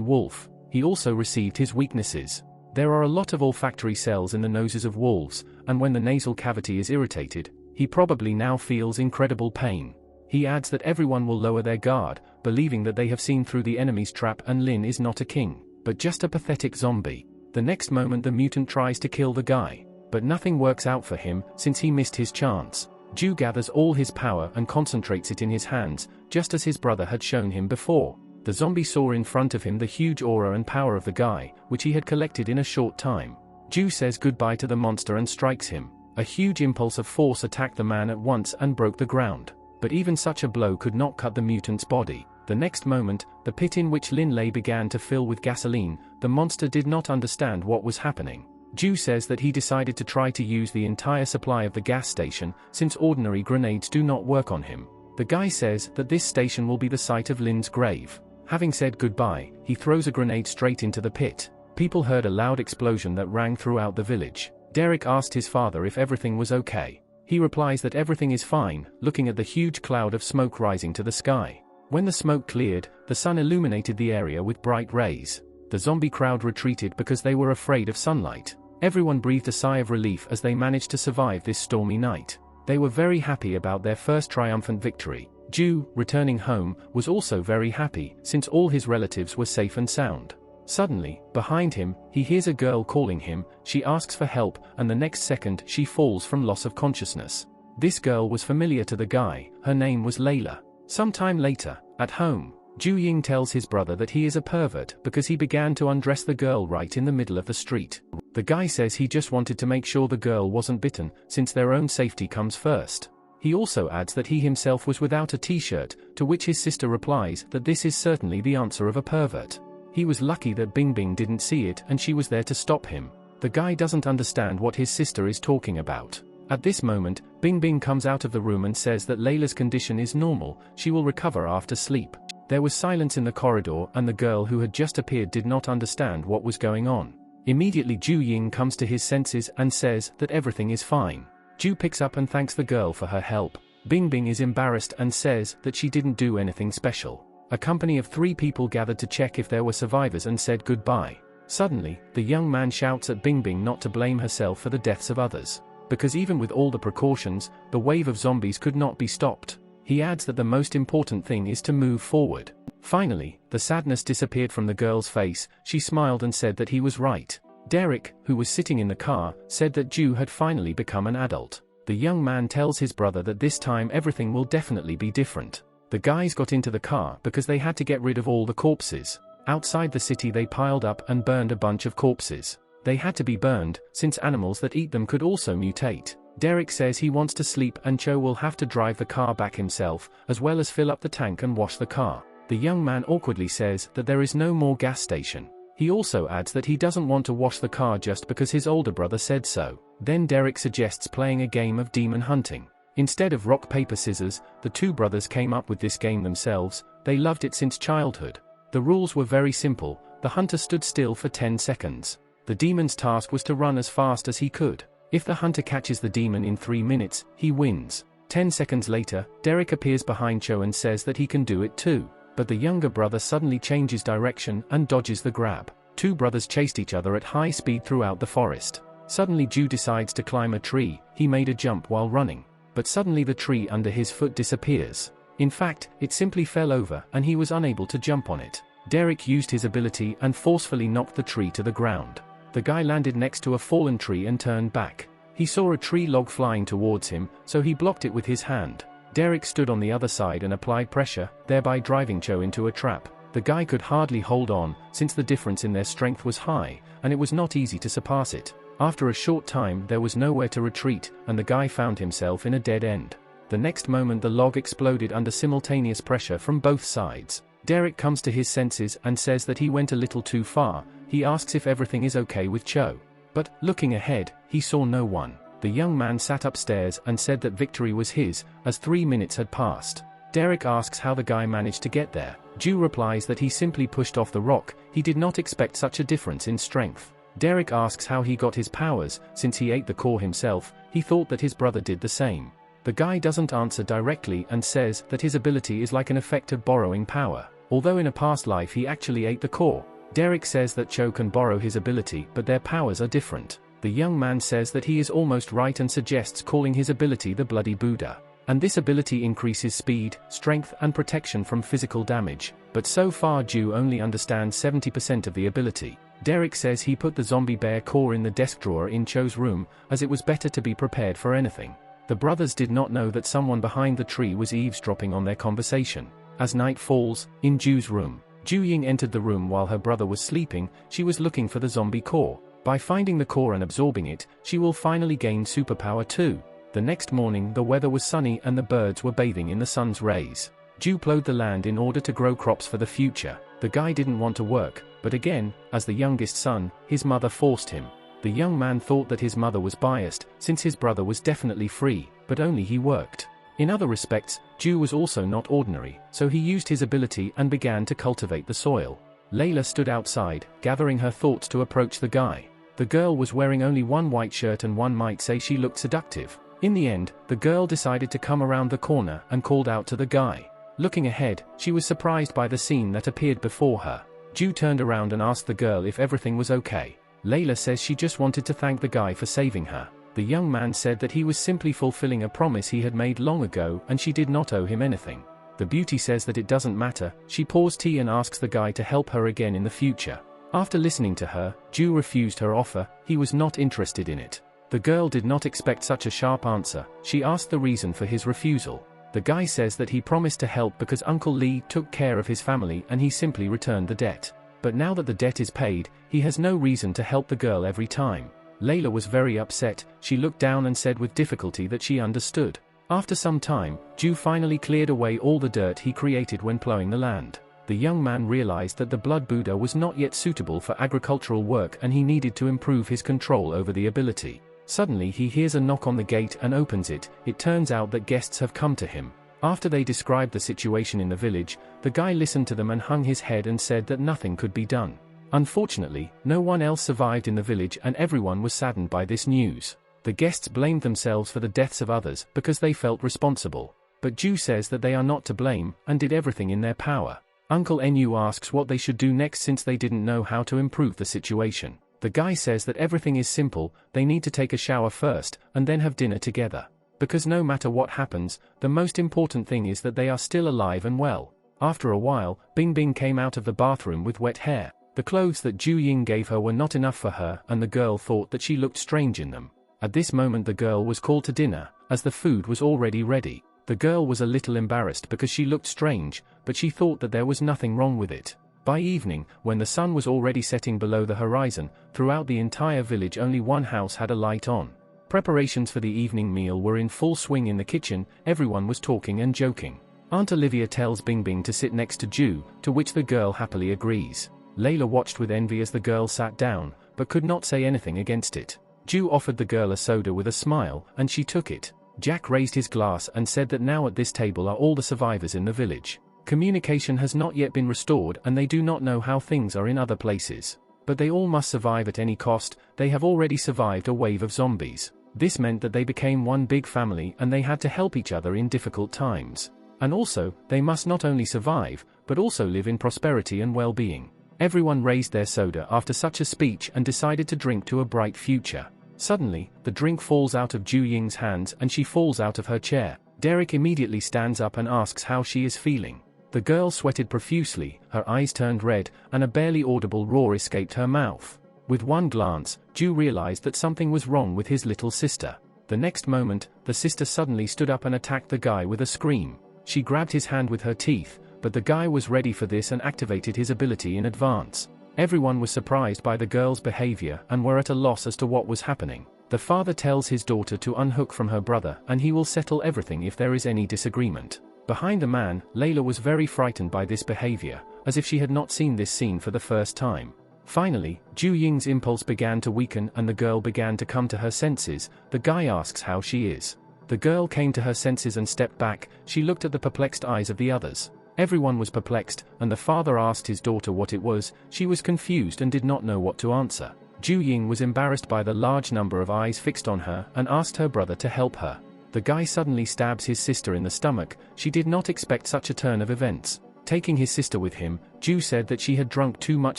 wolf. He also received his weaknesses. There are a lot of olfactory cells in the noses of wolves, and when the nasal cavity is irritated, He probably now feels incredible pain. He adds that everyone will lower their guard, believing that they have seen through the enemy's trap and Lin is not a king, but just a pathetic zombie. The next moment the mutant tries to kill the guy, but nothing works out for him since he missed his chance. Ju gathers all his power and concentrates it in his hands, just as his brother had shown him before. The zombie saw in front of him the huge aura and power of the guy, which he had collected in a short time. Ju says goodbye to the monster and strikes him. A huge impulse of force attacked the man at once and broke the ground. But even such a blow could not cut the mutant's body. The next moment, the pit in which Lin lay began to fill with gasoline. The monster did not understand what was happening. Ju says that he decided to try to use the entire supply of the gas station, since ordinary grenades do not work on him. The guy says that this station will be the site of Lin's grave. Having said goodbye, he throws a grenade straight into the pit. People heard a loud explosion that rang throughout the village. Derek asked his father if everything was okay. He replies that everything is fine, looking at the huge cloud of smoke rising to the sky. When the smoke cleared, the sun illuminated the area with bright rays. The zombie crowd retreated because they were afraid of sunlight. Everyone breathed a sigh of relief as they managed to survive this stormy night. They were very happy about their first triumphant victory. Ju, returning home, was also very happy, since all his relatives were safe and sound. Suddenly, behind him, he hears a girl calling him. She asks for help, and the next second she falls from loss of consciousness. This girl was familiar to the guy. Her name was Layla. Sometime later, at home, Ju Ying tells his brother that he is a pervert because he began to undress the girl right in the middle of the street. The guy says he just wanted to make sure the girl wasn't bitten, since their own safety comes first. He also adds that he himself was without a t-shirt, to which his sister replies that this is certainly the answer of a pervert. He was lucky that Bing Bing didn't see it and she was there to stop him. The guy doesn't understand what his sister is talking about. At this moment, Bing Bing comes out of the room and says that Layla's condition is normal, she will recover after sleep. There was silence in the corridor and the girl who had just appeared did not understand what was going on. Immediately Ju Ying comes to his senses and says that everything is fine. Ju picks up and thanks the girl for her help. Bing Bing is embarrassed and says that she didn't do anything special. A company of 3 people gathered to check if there were survivors and said goodbye. Suddenly, the young man shouts at Bing Bing not to blame herself for the deaths of others. Because even with all the precautions, the wave of zombies could not be stopped. He adds that the most important thing is to move forward. Finally, the sadness disappeared from the girl's face. She smiled and said that he was right. Derek, who was sitting in the car, said that Ju had finally become an adult. The young man tells his brother that this time everything will definitely be different. The guys got into the car because they had to get rid of all the corpses. Outside the city they piled up and burned a bunch of corpses. They had to be burned, since animals that eat them could also mutate. Derek says he wants to sleep and Cho will have to drive the car back himself, as well as fill up the tank and wash the car. The young man awkwardly says that there is no more gas station. He also adds that he doesn't want to wash the car just because his older brother said so. Then Derek suggests playing a game of demon hunting. Instead of rock paper scissors, the 2 brothers came up with this game themselves. They loved it since childhood. The rules were very simple. The hunter stood still for 10 seconds. The demon's task was to run as fast as he could. If the hunter catches the demon in 3 minutes, he wins. 10 seconds later, Derek appears behind Cho and says that he can do it too. But the younger brother suddenly changes direction and dodges the grab. 2 brothers chased each other at high speed throughout the forest. Suddenly Ju decides to climb a tree. He made a jump while running. But suddenly the tree under his foot disappears. In fact, it simply fell over and he was unable to jump on it. Derek used his ability and forcefully knocked the tree to the ground. The guy landed next to a fallen tree and turned back. He saw a tree log flying towards him, so he blocked it with his hand. Derek stood on the other side and applied pressure, thereby driving Cho into a trap. The guy could hardly hold on, since the difference in their strength was high, and it was not easy to surpass it. After a short time there was nowhere to retreat, and the guy found himself in a dead end. The next moment the log exploded under simultaneous pressure from both sides. Derek comes to his senses and says that he went a little too far. He asks if everything is okay with Cho. But, looking ahead, he saw no one. The young man sat upstairs and said that victory was his, as 3 minutes had passed. Derek asks how the guy managed to get there. Ju replies that he simply pushed off the rock. He did not expect such a difference in strength. Derek asks how he got his powers. Since he ate the core himself, he thought that his brother did the same. The guy doesn't answer directly and says that his ability is like an effect of borrowing power. Although in a past life he actually ate the core. Derek says that Cho can borrow his ability, but their powers are different. The young man says that he is almost right and suggests calling his ability the Bloody Buddha. And this ability increases speed, strength and protection from physical damage, but so far Ju only understands 70% of the ability. Derek says he put the zombie bear core in the desk drawer in Cho's room, as it was better to be prepared for anything. The brothers did not know that someone behind the tree was eavesdropping on their conversation. As night falls, in Ju's room, Ju Ying entered the room while her brother was sleeping. She was looking for the zombie core. By finding the core and absorbing it, she will finally gain superpower too. The next morning the weather was sunny and the birds were bathing in the sun's rays. Ju plowed the land in order to grow crops for the future. The guy didn't want to work, but again, as the youngest son, his mother forced him. The young man thought that his mother was biased, since his brother was definitely free, but only he worked. In other respects, Ju was also not ordinary, so he used his ability and began to cultivate the soil. Layla stood outside, gathering her thoughts to approach the guy. The girl was wearing only one white shirt and one might say she looked seductive. In the end, the girl decided to come around the corner and called out to the guy. Looking ahead, she was surprised by the scene that appeared before her. Ju turned around and asked the girl if everything was okay. Layla says she just wanted to thank the guy for saving her. The young man said that he was simply fulfilling a promise he had made long ago and she did not owe him anything. The beauty says that it doesn't matter. She pours tea and asks the guy to help her again in the future. After listening to her, Ju refused her offer. He was not interested in it. The girl did not expect such a sharp answer. She asked the reason for his refusal. The guy says that he promised to help because Uncle Lee took care of his family and he simply returned the debt. But now that the debt is paid, he has no reason to help the girl every time. Layla was very upset. She looked down and said with difficulty that she understood. After some time, Ju finally cleared away all the dirt he created when plowing the land. The young man realized that the Blood Buddha was not yet suitable for agricultural work and he needed to improve his control over the ability. Suddenly he hears a knock on the gate and opens it. It turns out that guests have come to him. After they described the situation in the village, the guy listened to them and hung his head and said that nothing could be done. Unfortunately, no one else survived in the village and everyone was saddened by this news. The guests blamed themselves for the deaths of others because they felt responsible. But Ju says that they are not to blame and did everything in their power. Uncle Nu asks what they should do next since they didn't know how to improve the situation. The guy says that everything is simple. They need to take a shower first and then have dinner together. Because no matter what happens, the most important thing is that they are still alive and well. After a while, Bing Bing came out of the bathroom with wet hair. The clothes that Ju Ying gave her were not enough for her and the girl thought that she looked strange in them. At this moment the girl was called to dinner, as the food was already ready. The girl was a little embarrassed because she looked strange, but she thought that there was nothing wrong with it. By evening, when the sun was already setting below the horizon, throughout the entire village only one house had a light on. Preparations for the evening meal were in full swing in the kitchen. Everyone was talking and joking. Aunt Olivia tells Bing Bing to sit next to Ju, to which the girl happily agrees. Layla watched with envy as the girl sat down, but could not say anything against it. Ju offered the girl a soda with a smile, and she took it. Jack raised his glass and said that now at this table are all the survivors in the village. Communication has not yet been restored and they do not know how things are in other places. But they all must survive at any cost. They have already survived a wave of zombies. This meant that they became one big family and they had to help each other in difficult times. And also, they must not only survive, but also live in prosperity and well-being. Everyone raised their soda after such a speech and decided to drink to a bright future. Suddenly, the drink falls out of Ju Ying's hands and she falls out of her chair. Derek immediately stands up and asks how she is feeling. The girl sweated profusely, her eyes turned red, and a barely audible roar escaped her mouth. With one glance, Ju realized that something was wrong with his little sister. The next moment, the sister suddenly stood up and attacked the guy with a scream. She grabbed his hand with her teeth, but the guy was ready for this and activated his ability in advance. Everyone was surprised by the girl's behavior and were at a loss as to what was happening. The father tells his daughter to unhook from her brother and he will settle everything if there is any disagreement. Behind the man, Layla was very frightened by this behavior, as if she had not seen this scene for the first time. Finally, Ju Ying's impulse began to weaken and the girl began to come to her senses. The guy asks how she is. The girl came to her senses and stepped back. She looked at the perplexed eyes of the others. Everyone was perplexed, and the father asked his daughter what it was. She was confused and did not know what to answer. Ju Ying was embarrassed by the large number of eyes fixed on her and asked her brother to help her. The guy suddenly stabs his sister in the stomach. She did not expect such a turn of events. Taking his sister with him, Ju said that she had drunk too much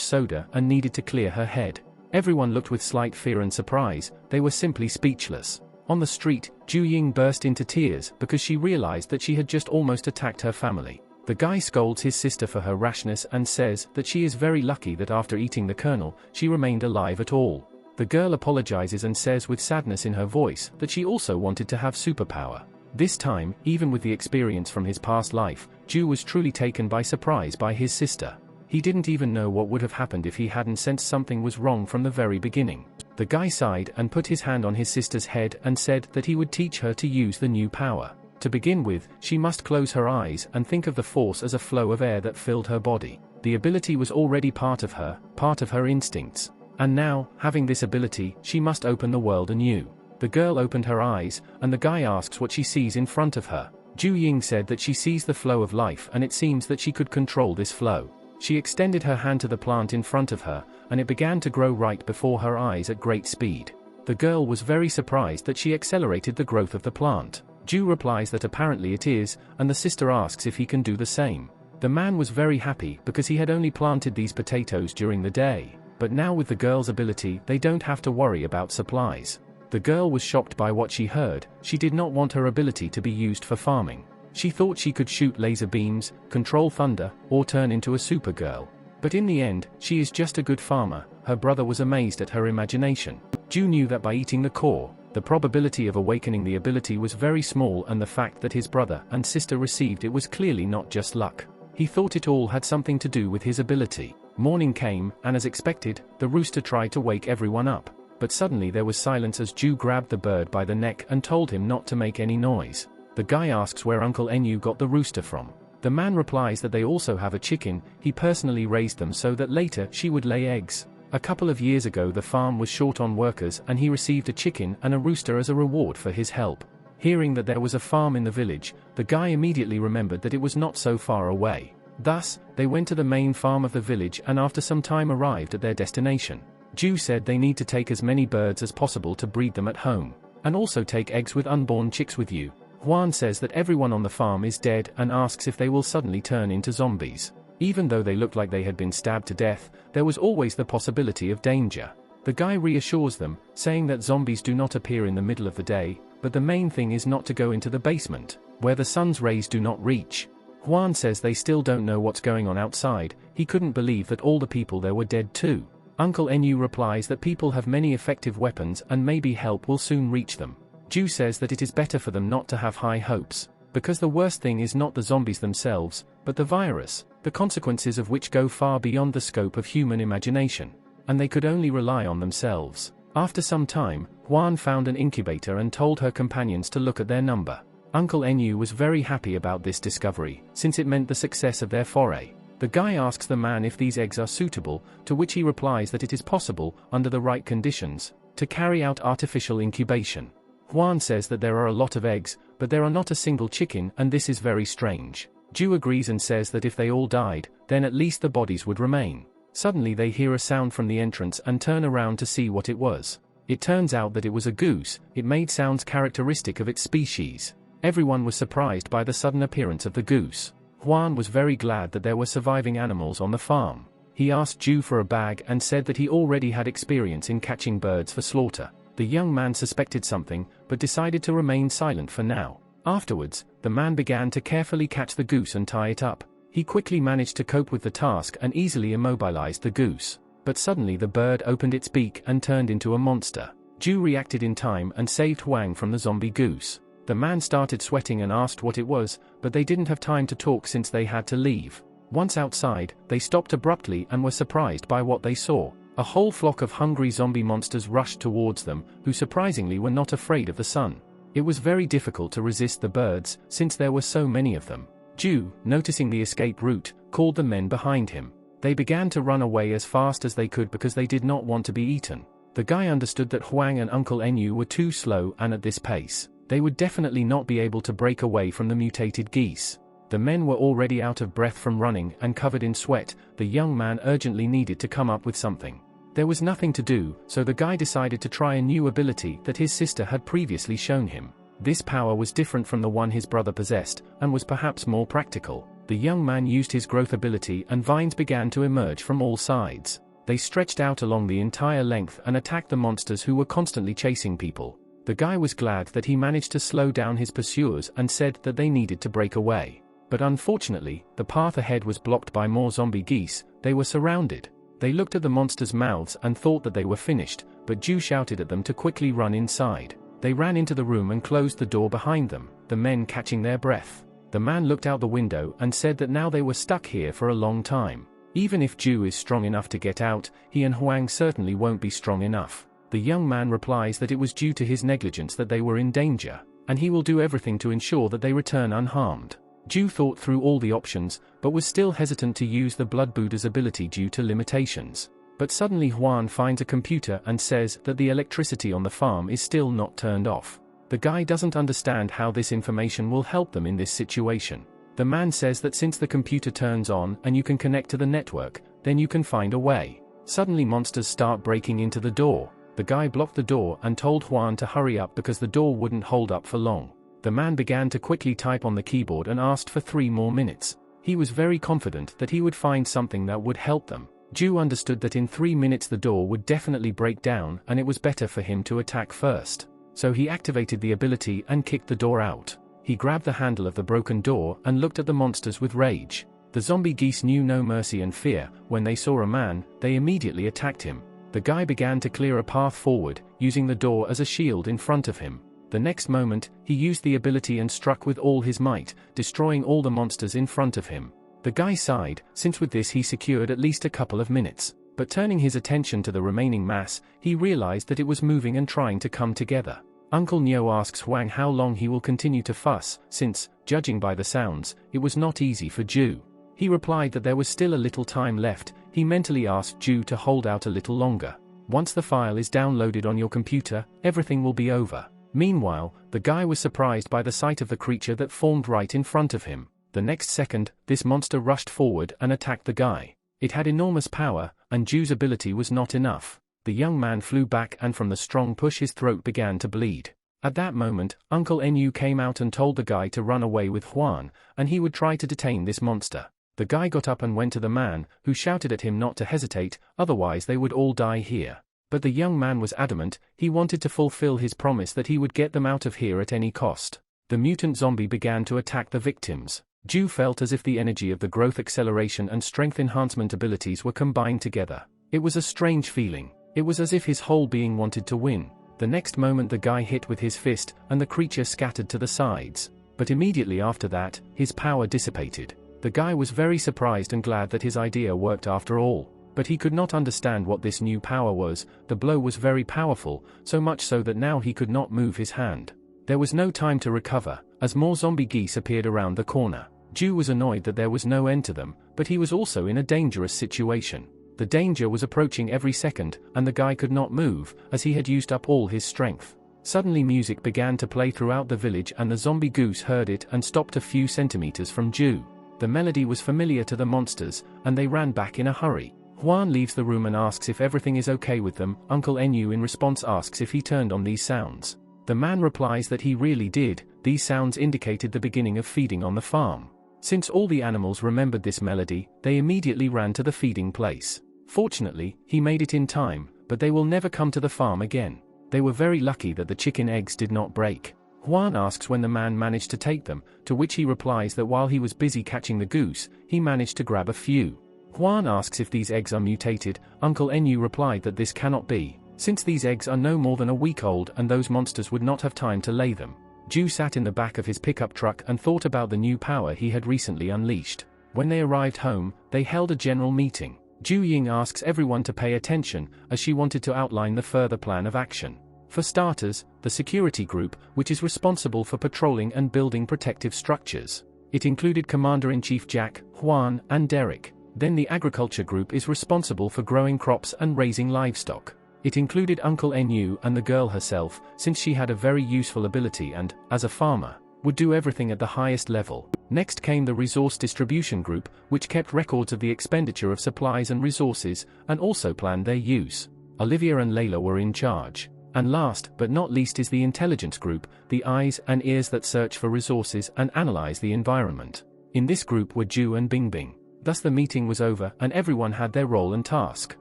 soda and needed to clear her head. Everyone looked with slight fear and surprise, they were simply speechless. On the street, Ju Ying burst into tears because she realized that she had just almost attacked her family. The guy scolds his sister for her rashness and says that she is very lucky that after eating the kernel, she remained alive at all. The girl apologizes and says with sadness in her voice that she also wanted to have superpower. This time, even with the experience from his past life, Ju was truly taken by surprise by his sister. He didn't even know what would have happened if he hadn't sensed something was wrong from the very beginning. The guy sighed and put his hand on his sister's head and said that he would teach her to use the new power. To begin with, she must close her eyes and think of the force as a flow of air that filled her body. The ability was already part of her instincts. And now, having this ability, she must open the world anew. The girl opened her eyes, and the guy asks what she sees in front of her. Ju Ying said that she sees the flow of life and it seems that she could control this flow. She extended her hand to the plant in front of her, and it began to grow right before her eyes at great speed. The girl was very surprised that she accelerated the growth of the plant. Ju replies that apparently it is, and the sister asks if he can do the same. The man was very happy because he had only planted these potatoes during the day, but now with the girl's ability they don't have to worry about supplies. The girl was shocked by what she heard. She did not want her ability to be used for farming. She thought she could shoot laser beams, control thunder, or turn into a supergirl. But in the end, she is just a good farmer. Her brother was amazed at her imagination. Ju knew that by eating the core, the probability of awakening the ability was very small, and the fact that his brother and sister received it was clearly not just luck. He thought it all had something to do with his ability. Morning came, and as expected, the rooster tried to wake everyone up. But suddenly there was silence as Ju grabbed the bird by the neck and told him not to make any noise. The guy asks where Uncle Enyu got the rooster from. The man replies that they also have a chicken. He personally raised them so that later she would lay eggs. A couple of years ago the farm was short on workers and he received a chicken and a rooster as a reward for his help. Hearing that there was a farm in the village, the guy immediately remembered that it was not so far away. Thus, they went to the main farm of the village and after some time arrived at their destination. Ju said they need to take as many birds as possible to breed them at home, and also take eggs with unborn chicks with you. Huan says that everyone on the farm is dead and asks if they will suddenly turn into zombies. Even though they looked like they had been stabbed to death, there was always the possibility of danger. The guy reassures them, saying that zombies do not appear in the middle of the day, but the main thing is not to go into the basement, where the sun's rays do not reach. Huan says they still don't know what's going on outside. He couldn't believe that all the people there were dead too. Uncle Enyu replies that people have many effective weapons and maybe help will soon reach them. Ju says that it is better for them not to have high hopes, because the worst thing is not the zombies themselves, but the virus, the consequences of which go far beyond the scope of human imagination, and they could only rely on themselves. After some time, Huan found an incubator and told her companions to look at their number. Uncle Enyu was very happy about this discovery, since it meant the success of their foray. The guy asks the man if these eggs are suitable, to which he replies that it is possible, under the right conditions, to carry out artificial incubation. Huan says that there are a lot of eggs, but there are not a single chicken, and this is very strange. Ju agrees and says that if they all died, then at least the bodies would remain. Suddenly they hear a sound from the entrance and turn around to see what it was. It turns out that it was a goose. It made sounds characteristic of its species. Everyone was surprised by the sudden appearance of the goose. Huan was very glad that there were surviving animals on the farm. He asked Ju for a bag and said that he already had experience in catching birds for slaughter. The young man suspected something, but decided to remain silent for now. Afterwards, the man began to carefully catch the goose and tie it up. He quickly managed to cope with the task and easily immobilized the goose. But suddenly the bird opened its beak and turned into a monster. Ju reacted in time and saved Huang from the zombie goose. The man started sweating and asked what it was, but they didn't have time to talk since they had to leave. Once outside, they stopped abruptly and were surprised by what they saw. A whole flock of hungry zombie monsters rushed towards them, who surprisingly were not afraid of the sun. It was very difficult to resist the birds, since there were so many of them. Ju, noticing the escape route, called the men behind him. They began to run away as fast as they could because they did not want to be eaten. The guy understood that Huang and Uncle Enyu were too slow, and at this pace, they would definitely not be able to break away from the mutated geese. The men were already out of breath from running and covered in sweat. The young man urgently needed to come up with something. There was nothing to do, so the guy decided to try a new ability that his sister had previously shown him. This power was different from the one his brother possessed, and was perhaps more practical. The young man used his growth ability and vines began to emerge from all sides. They stretched out along the entire length and attacked the monsters who were constantly chasing people. The guy was glad that he managed to slow down his pursuers and said that they needed to break away. But unfortunately, the path ahead was blocked by more zombie geese. They were surrounded. They looked at the monsters' mouths and thought that they were finished, but Ju shouted at them to quickly run inside. They ran into the room and closed the door behind them, the men catching their breath. The man looked out the window and said that now they were stuck here for a long time. Even if Ju is strong enough to get out, he and Huang certainly won't be strong enough. The young man replies that it was due to his negligence that they were in danger, and he will do everything to ensure that they return unharmed. Ju thought through all the options, but was still hesitant to use the Blood Buddha's ability due to limitations. But suddenly Huan finds a computer and says that the electricity on the farm is still not turned off. The guy doesn't understand how this information will help them in this situation. The man says that since the computer turns on and you can connect to the network, then you can find a way. Suddenly monsters start breaking into the door. The guy blocked the door and told Huan to hurry up because the door wouldn't hold up for long. The man began to quickly type on the keyboard and asked for 3 more minutes. He was very confident that he would find something that would help them. Ju understood that in 3 minutes the door would definitely break down and it was better for him to attack first. So he activated the ability and kicked the door out. He grabbed the handle of the broken door and looked at the monsters with rage. The zombie geese knew no mercy and fear. When they saw a man, they immediately attacked him. The guy began to clear a path forward, using the door as a shield in front of him. The next moment, he used the ability and struck with all his might, destroying all the monsters in front of him. The guy sighed, since with this he secured at least a couple of minutes. But turning his attention to the remaining mass, he realized that it was moving and trying to come together. Uncle Neo asks Huang how long he will continue to fuss, since, judging by the sounds, it was not easy for Ju. He replied that there was still a little time left. He mentally asked Ju to hold out a little longer. Once the file is downloaded on your computer, everything will be over. Meanwhile, the guy was surprised by the sight of the creature that formed right in front of him. The next second, this monster rushed forward and attacked the guy. It had enormous power, and Ju's ability was not enough. The young man flew back and from the strong push his throat began to bleed. At that moment, Uncle Nu came out and told the guy to run away with Huan, and he would try to detain this monster. The guy got up and went to the man, who shouted at him not to hesitate, otherwise they would all die here. But the young man was adamant. He wanted to fulfill his promise that he would get them out of here at any cost. The mutant zombie began to attack the victims. Ju felt as if the energy of the growth acceleration and strength enhancement abilities were combined together. It was a strange feeling. It was as if his whole being wanted to win. The next moment the guy hit with his fist, and the creature scattered to the sides. But immediately after that, his power dissipated. The guy was very surprised and glad that his idea worked after all. But he could not understand what this new power was. The blow was very powerful, so much so that now he could not move his hand. There was no time to recover, as more zombie geese appeared around the corner. Ju was annoyed that there was no end to them, but he was also in a dangerous situation. The danger was approaching every second, and the guy could not move, as he had used up all his strength. Suddenly music began to play throughout the village and the zombie goose heard it and stopped a few centimeters from Ju. The melody was familiar to the monsters, and they ran back in a hurry. Huan leaves the room and asks if everything is okay with them. Uncle Nu in response asks if he turned on these sounds. The man replies that he really did. These sounds indicated the beginning of feeding on the farm. Since all the animals remembered this melody, they immediately ran to the feeding place. Fortunately, he made it in time, but they will never come to the farm again. They were very lucky that the chicken eggs did not break. Huan asks when the man managed to take them, to which he replies that while he was busy catching the goose, he managed to grab a few. Huan asks if these eggs are mutated. Uncle Nu replied that this cannot be, since these eggs are no more than a week old and those monsters would not have time to lay them. Ju sat in the back of his pickup truck and thought about the new power he had recently unleashed. When they arrived home, they held a general meeting. Ju Ying asks everyone to pay attention, as she wanted to outline the further plan of action. For starters, the security group, which is responsible for patrolling and building protective structures. It included Commander-in-Chief Jack, Huan, and Derek. Then the agriculture group is responsible for growing crops and raising livestock. It included Uncle Nu and the girl herself, since she had a very useful ability and, as a farmer, would do everything at the highest level. Next came the resource distribution group, which kept records of the expenditure of supplies and resources, and also planned their use. Olivia and Layla were in charge. And last, but not least is the intelligence group, the eyes and ears that search for resources and analyze the environment. In this group were Ju and Bingbing. Thus the meeting was over and everyone had their role and task.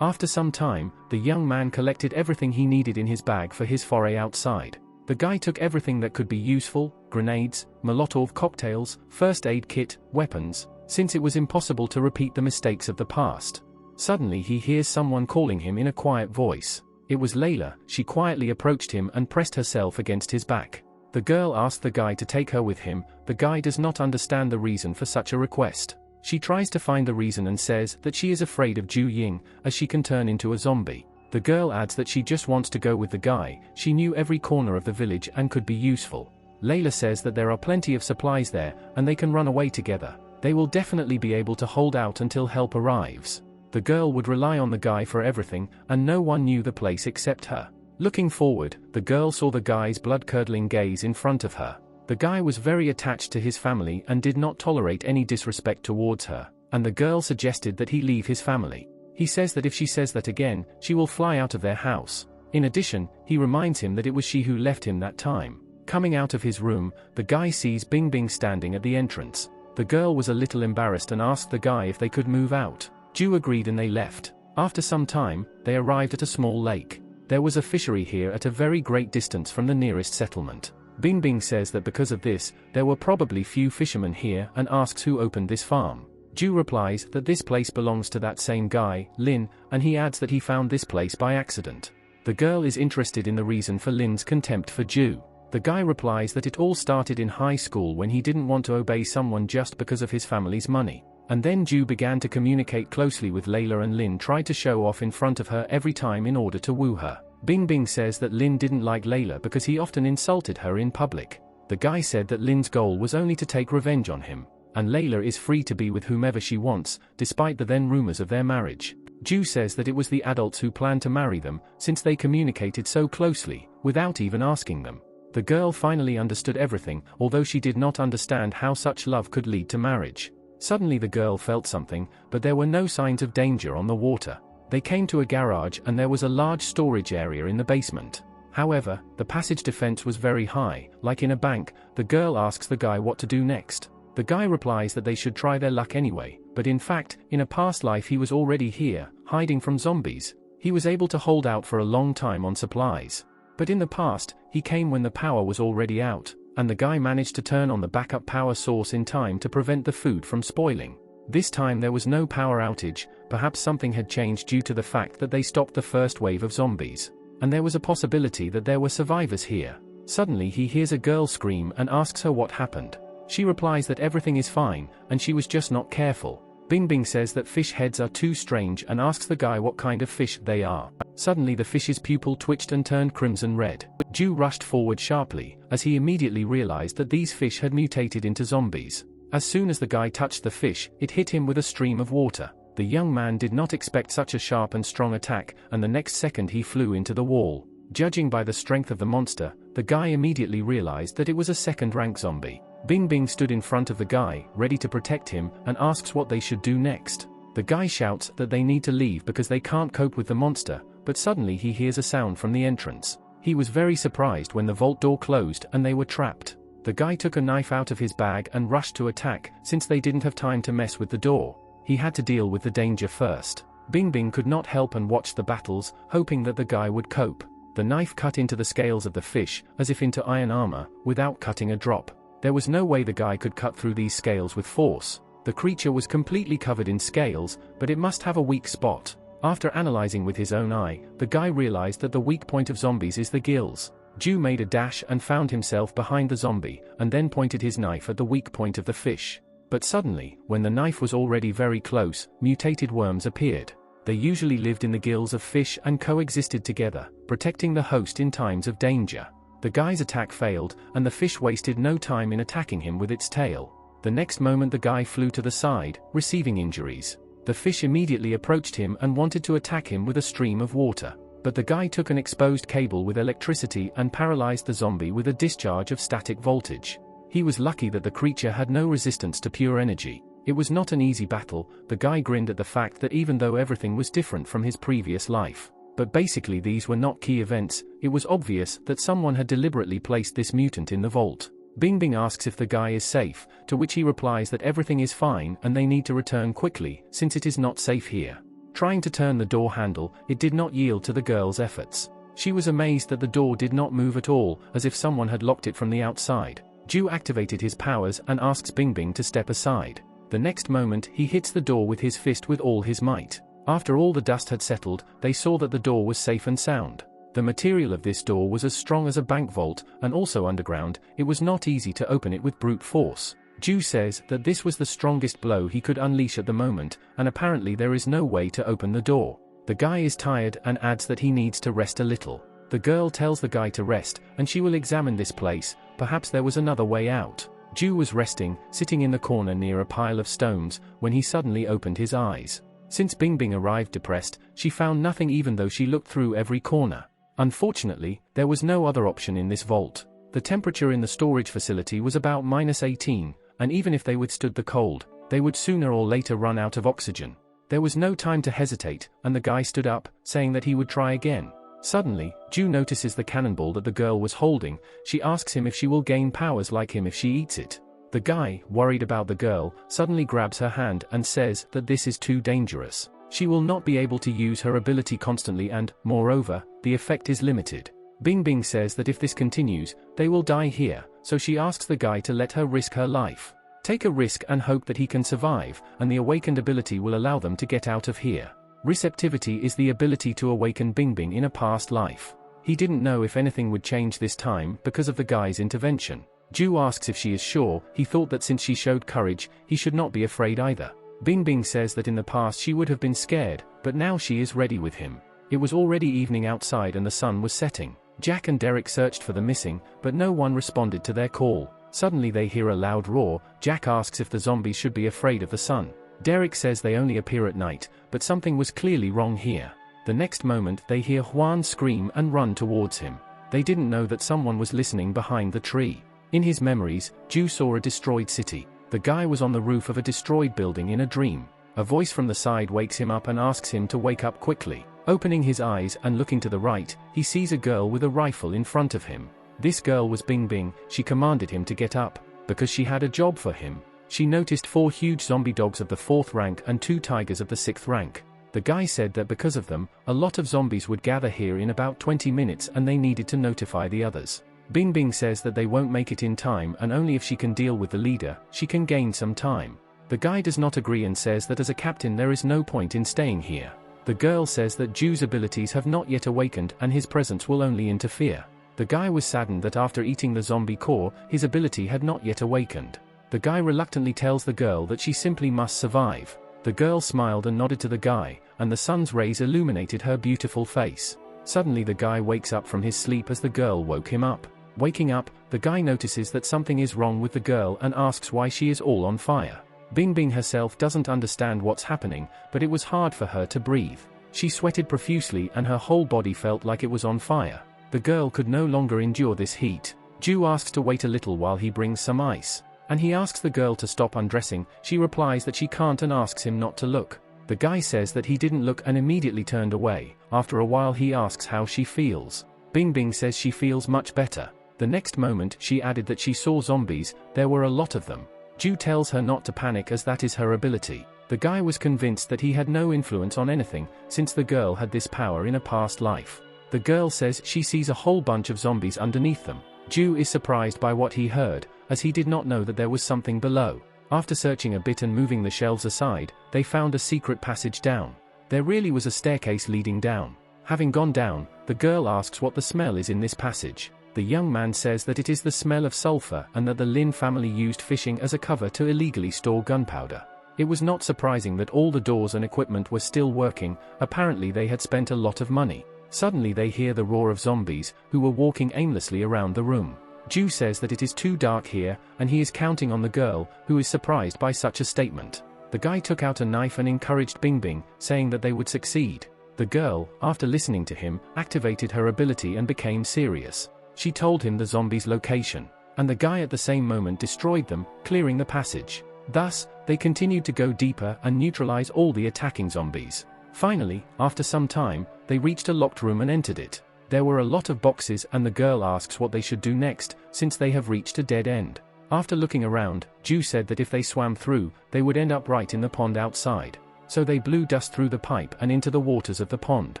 After some time, the young man collected everything he needed in his bag for his foray outside. The guy took everything that could be useful: grenades, Molotov cocktails, first aid kit, weapons, since it was impossible to repeat the mistakes of the past. Suddenly he hears someone calling him in a quiet voice. It was Layla. She quietly approached him and pressed herself against his back. The girl asked the guy to take her with him. The guy does not understand the reason for such a request. She tries to find the reason and says that she is afraid of Ju Ying, as she can turn into a zombie. The girl adds that she just wants to go with the guy. She knew every corner of the village and could be useful. Layla says that there are plenty of supplies there, and they can run away together. They will definitely be able to hold out until help arrives. The girl would rely on the guy for everything, and no one knew the place except her. Looking forward, the girl saw the guy's blood-curdling gaze in front of her. The guy was very attached to his family and did not tolerate any disrespect towards her, and the girl suggested that he leave his family. He says that if she says that again, she will fly out of their house. In addition, he reminds him that it was she who left him that time. Coming out of his room, the guy sees Bing Bing standing at the entrance. The girl was a little embarrassed and asked the guy if they could move out. Ju agreed and they left. After some time, they arrived at a small lake. There was a fishery here at a very great distance from the nearest settlement. Bing Bing says that because of this, there were probably few fishermen here and asks who opened this farm. Ju replies that this place belongs to that same guy, Lin, and he adds that he found this place by accident. The girl is interested in the reason for Lin's contempt for Ju. The guy replies that it all started in high school when he didn't want to obey someone just because of his family's money. And then Ju began to communicate closely with Layla, and Lin tried to show off in front of her every time in order to woo her. Bing Bing says that Lin didn't like Layla because he often insulted her in public. The guy said that Lin's goal was only to take revenge on him, and Layla is free to be with whomever she wants, despite the then rumors of their marriage. Ju says that it was the adults who planned to marry them, since they communicated so closely, without even asking them. The girl finally understood everything, although she did not understand how such love could lead to marriage. Suddenly the girl felt something, but there were no signs of danger on the water. They came to a garage and there was a large storage area in the basement. However, the passage defense was very high, like in a bank. The girl asks the guy what to do next. The guy replies that they should try their luck anyway, but in fact, in a past life he was already here, hiding from zombies. He was able to hold out for a long time on supplies. But in the past, he came when the power was already out, and the guy managed to turn on the backup power source in time to prevent the food from spoiling. This time there was no power outage. Perhaps something had changed due to the fact that they stopped the first wave of zombies. And there was a possibility that there were survivors here. Suddenly he hears a girl scream and asks her what happened. She replies that everything is fine, and she was just not careful. Bing Bing says that fish heads are too strange and asks the guy what kind of fish they are. Suddenly the fish's pupil twitched and turned crimson red. Ju rushed forward sharply, as he immediately realized that these fish had mutated into zombies. As soon as the guy touched the fish, it hit him with a stream of water. The young man did not expect such a sharp and strong attack, and the next second he flew into the wall. Judging by the strength of the monster, the guy immediately realized that it was a second-rank zombie. Bing Bing stood in front of the guy, ready to protect him, and asks what they should do next. The guy shouts that they need to leave because they can't cope with the monster, but suddenly he hears a sound from the entrance. He was very surprised when the vault door closed and they were trapped. The guy took a knife out of his bag and rushed to attack. Since they didn't have time to mess with the door, he had to deal with the danger first. Bing Bing could not help and watch the battles, hoping that the guy would cope. The knife cut into the scales of the fish, as if into iron armor, without cutting a drop. There was no way the guy could cut through these scales with force. The creature was completely covered in scales, but it must have a weak spot. After analyzing with his own eye, the guy realized that the weak point of zombies is the gills. Ju made a dash and found himself behind the zombie, and then pointed his knife at the weak point of the fish. But suddenly, when the knife was already very close, mutated worms appeared. They usually lived in the gills of fish and coexisted together, protecting the host in times of danger. The guy's attack failed, and the fish wasted no time in attacking him with its tail. The next moment the guy flew to the side, receiving injuries. The fish immediately approached him and wanted to attack him with a stream of water. But the guy took an exposed cable with electricity and paralyzed the zombie with a discharge of static voltage. He was lucky that the creature had no resistance to pure energy. It was not an easy battle. The guy grinned at the fact that even though everything was different from his previous life, but basically these were not key events, it was obvious that someone had deliberately placed this mutant in the vault. Bing Bing asks if the guy is safe, to which he replies that everything is fine and they need to return quickly, since it is not safe here. Trying to turn the door handle, it did not yield to the girl's efforts. She was amazed that the door did not move at all, as if someone had locked it from the outside. Ju activated his powers and asks Bingbing to step aside. The next moment, he hits the door with his fist with all his might. After all the dust had settled, they saw that the door was safe and sound. The material of this door was as strong as a bank vault, and also underground. It was not easy to open it with brute force. Ju says that this was the strongest blow he could unleash at the moment, and apparently there is no way to open the door. The guy is tired and adds that he needs to rest a little. The girl tells the guy to rest, and she will examine this place. Perhaps there was another way out. Ju was resting, sitting in the corner near a pile of stones, when he suddenly opened his eyes. Since Bingbing arrived depressed, she found nothing even though she looked through every corner. Unfortunately, there was no other option in this vault. The temperature in the storage facility was about -18, and even if they withstood the cold, they would sooner or later run out of oxygen. There was no time to hesitate, and the guy stood up, saying that he would try again. Suddenly, Ju notices the cannonball that the girl was holding. She asks him if she will gain powers like him if she eats it. The guy, worried about the girl, suddenly grabs her hand and says that this is too dangerous. She will not be able to use her ability constantly and, moreover, the effect is limited. Bingbing says that if this continues, they will die here, so she asks the guy to let her risk her life. Take a risk and hope that he can survive, and the awakened ability will allow them to get out of here. Receptivity is the ability to awaken Bingbing in a past life. He didn't know if anything would change this time because of the guy's intervention. Ju asks if she is sure. He thought that since she showed courage, he should not be afraid either. Bingbing says that in the past she would have been scared, but now she is ready with him. It was already evening outside and the sun was setting. Jack and Derek searched for the missing, but no one responded to their call. Suddenly they hear a loud roar. Jack asks if the zombies should be afraid of the sun. Derek says they only appear at night, but something was clearly wrong here. The next moment they hear Juan scream and run towards him. They didn't know that someone was listening behind the tree. In his memories, Ju saw a destroyed city. The guy was on the roof of a destroyed building in a dream. A voice from the side wakes him up and asks him to wake up quickly. Opening his eyes and looking to the right, he sees a girl with a rifle in front of him. This girl was Bingbing. She commanded him to get up, because she had a job for him. She noticed 4 huge zombie dogs of the 4th rank and 2 tigers of the 6th rank. The guy said that because of them, a lot of zombies would gather here in about 20 minutes and they needed to notify the others. Bingbing says that they won't make it in time and only if she can deal with the leader, she can gain some time. The guy does not agree and says that as a captain there is no point in staying here. The girl says that Ju's abilities have not yet awakened and his presence will only interfere. The guy was saddened that after eating the zombie core, his ability had not yet awakened. The guy reluctantly tells the girl that she simply must survive. The girl smiled and nodded to the guy, and the sun's rays illuminated her beautiful face. Suddenly the guy wakes up from his sleep as the girl woke him up. Waking up, the guy notices that something is wrong with the girl and asks why she is all on fire. Bingbing herself doesn't understand what's happening, but it was hard for her to breathe. She sweated profusely and her whole body felt like it was on fire. The girl could no longer endure this heat. Ju asks to wait a little while he brings some ice. And he asks the girl to stop undressing. She replies that she can't and asks him not to look. The guy says that he didn't look and immediately turned away. After a while he asks how she feels. Bingbing says she feels much better. The next moment she added that she saw zombies. There were a lot of them. Ju tells her not to panic as that is her ability. The guy was convinced that he had no influence on anything, since the girl had this power in a past life. The girl says she sees a whole bunch of zombies underneath them. Ju is surprised by what he heard, as he did not know that there was something below. After searching a bit and moving the shelves aside, they found a secret passage down. There really was a staircase leading down. Having gone down, the girl asks what the smell is in this passage. The young man says that it is the smell of sulfur and that the Lin family used fishing as a cover to illegally store gunpowder. It was not surprising that all the doors and equipment were still working. Apparently they had spent a lot of money. Suddenly they hear the roar of zombies, who were walking aimlessly around the room. Ju says that it is too dark here, and he is counting on the girl, who is surprised by such a statement. The guy took out a knife and encouraged Bingbing, saying that they would succeed. The girl, after listening to him, activated her ability and became serious. She told him the zombies' location, and the guy at the same moment destroyed them, clearing the passage. Thus, they continued to go deeper and neutralize all the attacking zombies. Finally, after some time, they reached a locked room and entered it. There were a lot of boxes and the girl asks what they should do next, since they have reached a dead end. After looking around, Ju said that if they swam through, they would end up right in the pond outside. so they blew dust through the pipe and into the waters of the pond.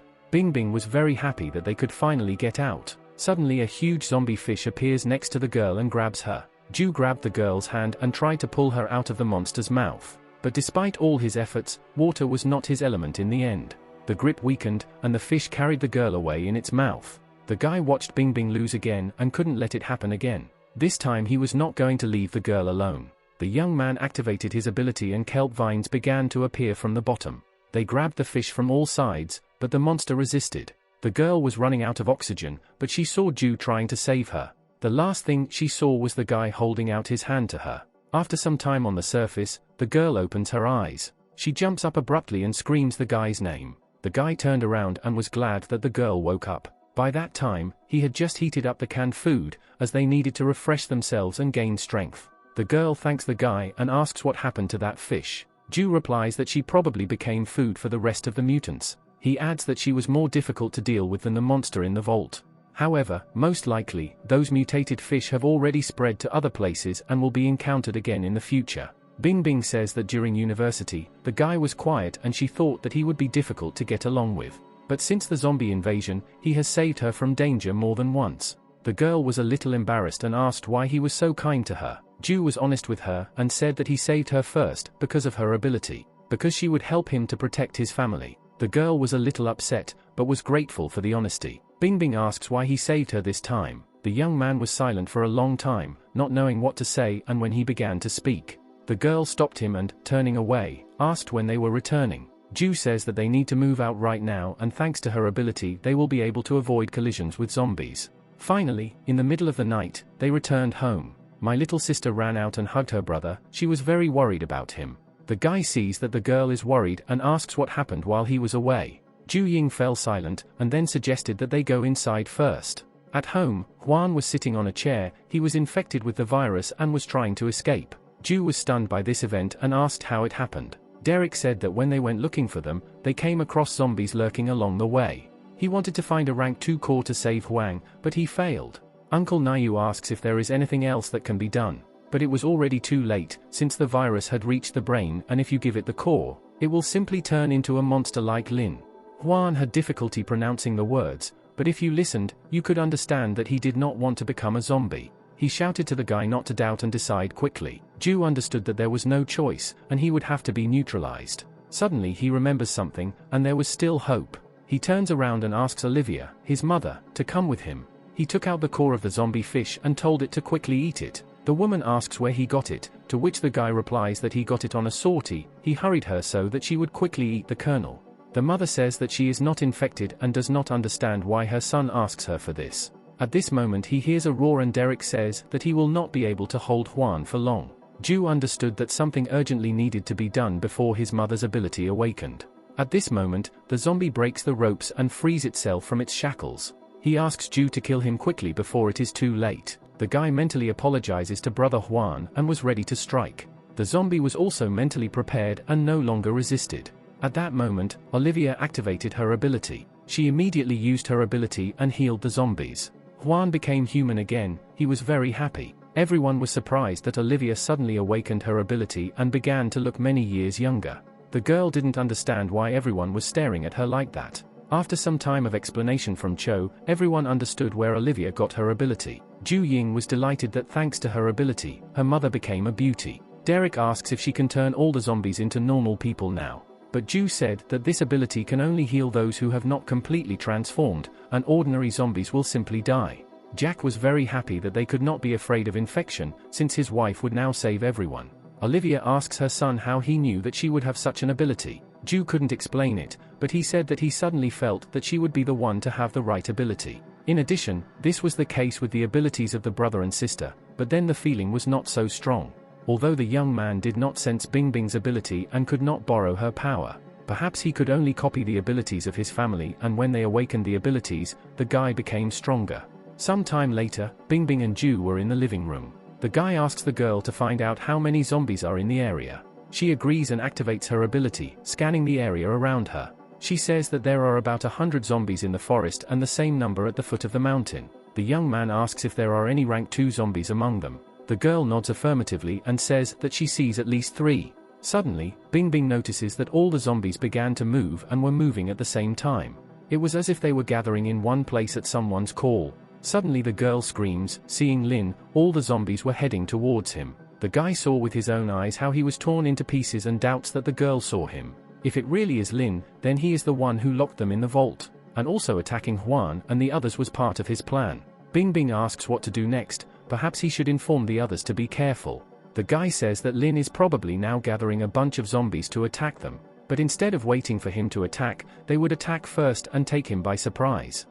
Bingbing was very happy that they could finally get out. Suddenly a huge zombie fish appears next to the girl and grabs her. Ju grabbed the girl's hand and tried to pull her out of the monster's mouth. But despite all his efforts, water was not his element in the end. The grip weakened, and the fish carried the girl away in its mouth. The guy watched Bingbing lose again and couldn't let it happen again. This time he was not going to leave the girl alone. The young man activated his ability and kelp vines began to appear from the bottom. They grabbed the fish from all sides, but the monster resisted. The girl was running out of oxygen, but she saw Ju trying to save her. The last thing she saw was the guy holding out his hand to her. After some time on the surface, the girl opens her eyes. She jumps up abruptly and screams the guy's name. The guy turned around and was glad that the girl woke up. By that time, he had just heated up the canned food, as they needed to refresh themselves and gain strength. The girl thanks the guy and asks what happened to that fish. Ju replies that she probably became food for the rest of the mutants. He adds that she was more difficult to deal with than the monster in the vault. However, most likely, those mutated fish have already spread to other places and will be encountered again in the future. Bingbing says that during university, the guy was quiet and she thought that he would be difficult to get along with. But since the zombie invasion, he has saved her from danger more than once. The girl was a little embarrassed and asked why he was so kind to her. Ju was honest with her and said that he saved her first because of her ability, because she would help him to protect his family. The girl was a little upset, but was grateful for the honesty. Bingbing asks why he saved her this time. The young man was silent for a long time, not knowing what to say, and when he began to speak, the girl stopped him and, turning away, asked when they were returning. Ju says that they need to move out right now and thanks to her ability they will be able to avoid collisions with zombies. Finally, in the middle of the night, they returned home. My little sister ran out and hugged her brother. She was very worried about him. The guy sees that the girl is worried and asks what happened while he was away. Ju Ying fell silent and then suggested that they go inside first. At home, Huan was sitting on a chair. He was infected with the virus and was trying to escape. Ju was stunned by this event and asked how it happened. Derek said that when they went looking for them, they came across zombies lurking along the way. He wanted to find a rank 2 core to save Huang, but he failed. Uncle Nayu asks if there is anything else that can be done. But it was already too late, since the virus had reached the brain, and if you give it the core, it will simply turn into a monster like Lin. Huan had difficulty pronouncing the words, but if you listened, you could understand that he did not want to become a zombie. He shouted to the guy not to doubt and decide quickly. Ju understood that there was no choice, and he would have to be neutralized. Suddenly he remembers something, and there was still hope. He turns around and asks Olivia, his mother, to come with him. He took out the core of the zombie fish and told it to quickly eat it. The woman asks where he got it, to which the guy replies that he got it on a sortie. He hurried her so that she would quickly eat the kernel. The mother says that she is not infected and does not understand why her son asks her for this. At this moment he hears a roar and Derek says that he will not be able to hold Huan for long. Ju understood that something urgently needed to be done before his mother's ability awakened. At this moment, the zombie breaks the ropes and frees itself from its shackles. He asks Ju to kill him quickly before it is too late. The guy mentally apologizes to brother Huan and was ready to strike. The zombie was also mentally prepared and no longer resisted. At that moment, Olivia activated her ability. She immediately used her ability and healed the zombies. Huan became human again. He was very happy. Everyone was surprised that Olivia suddenly awakened her ability and began to look many years younger. The girl didn't understand why everyone was staring at her like that. After some time of explanation from Cho, everyone understood where Olivia got her ability. Ju Ying was delighted that thanks to her ability, her mother became a beauty. Derek asks if she can turn all the zombies into normal people now. But Ju said that this ability can only heal those who have not completely transformed, and ordinary zombies will simply die. Jack was very happy that they could not be afraid of infection, since his wife would now save everyone. Olivia asks her son how he knew that she would have such an ability. Ju couldn't explain it, but he said that he suddenly felt that she would be the one to have the right ability. In addition, this was the case with the abilities of the brother and sister, but then the feeling was not so strong. Although the young man did not sense Bingbing's ability and could not borrow her power, perhaps he could only copy the abilities of his family, and when they awakened the abilities, the guy became stronger. Some time later, Bingbing and Ju were in the living room. The guy asks the girl to find out how many zombies are in the area. She agrees and activates her ability, scanning the area around her. She says that there are about 100 zombies in the forest and the same number at the foot of the mountain. The young man asks if there are any rank 2 zombies among them. The girl nods affirmatively and says that she sees at least 3. Suddenly, Bing Bing notices that all the zombies began to move and were moving at the same time. It was as if they were gathering in one place at someone's call. Suddenly the girl screams, seeing Lin. All the zombies were heading towards him. The guy saw with his own eyes how he was torn into pieces and doubts that the girl saw him. If it really is Lin, then he is the one who locked them in the vault. And also attacking Huan and the others was part of his plan. Bing Bing asks what to do next. Perhaps he should inform the others to be careful. The guy says that Lin is probably now gathering a bunch of zombies to attack them, but instead of waiting for him to attack, they would attack first and take him by surprise.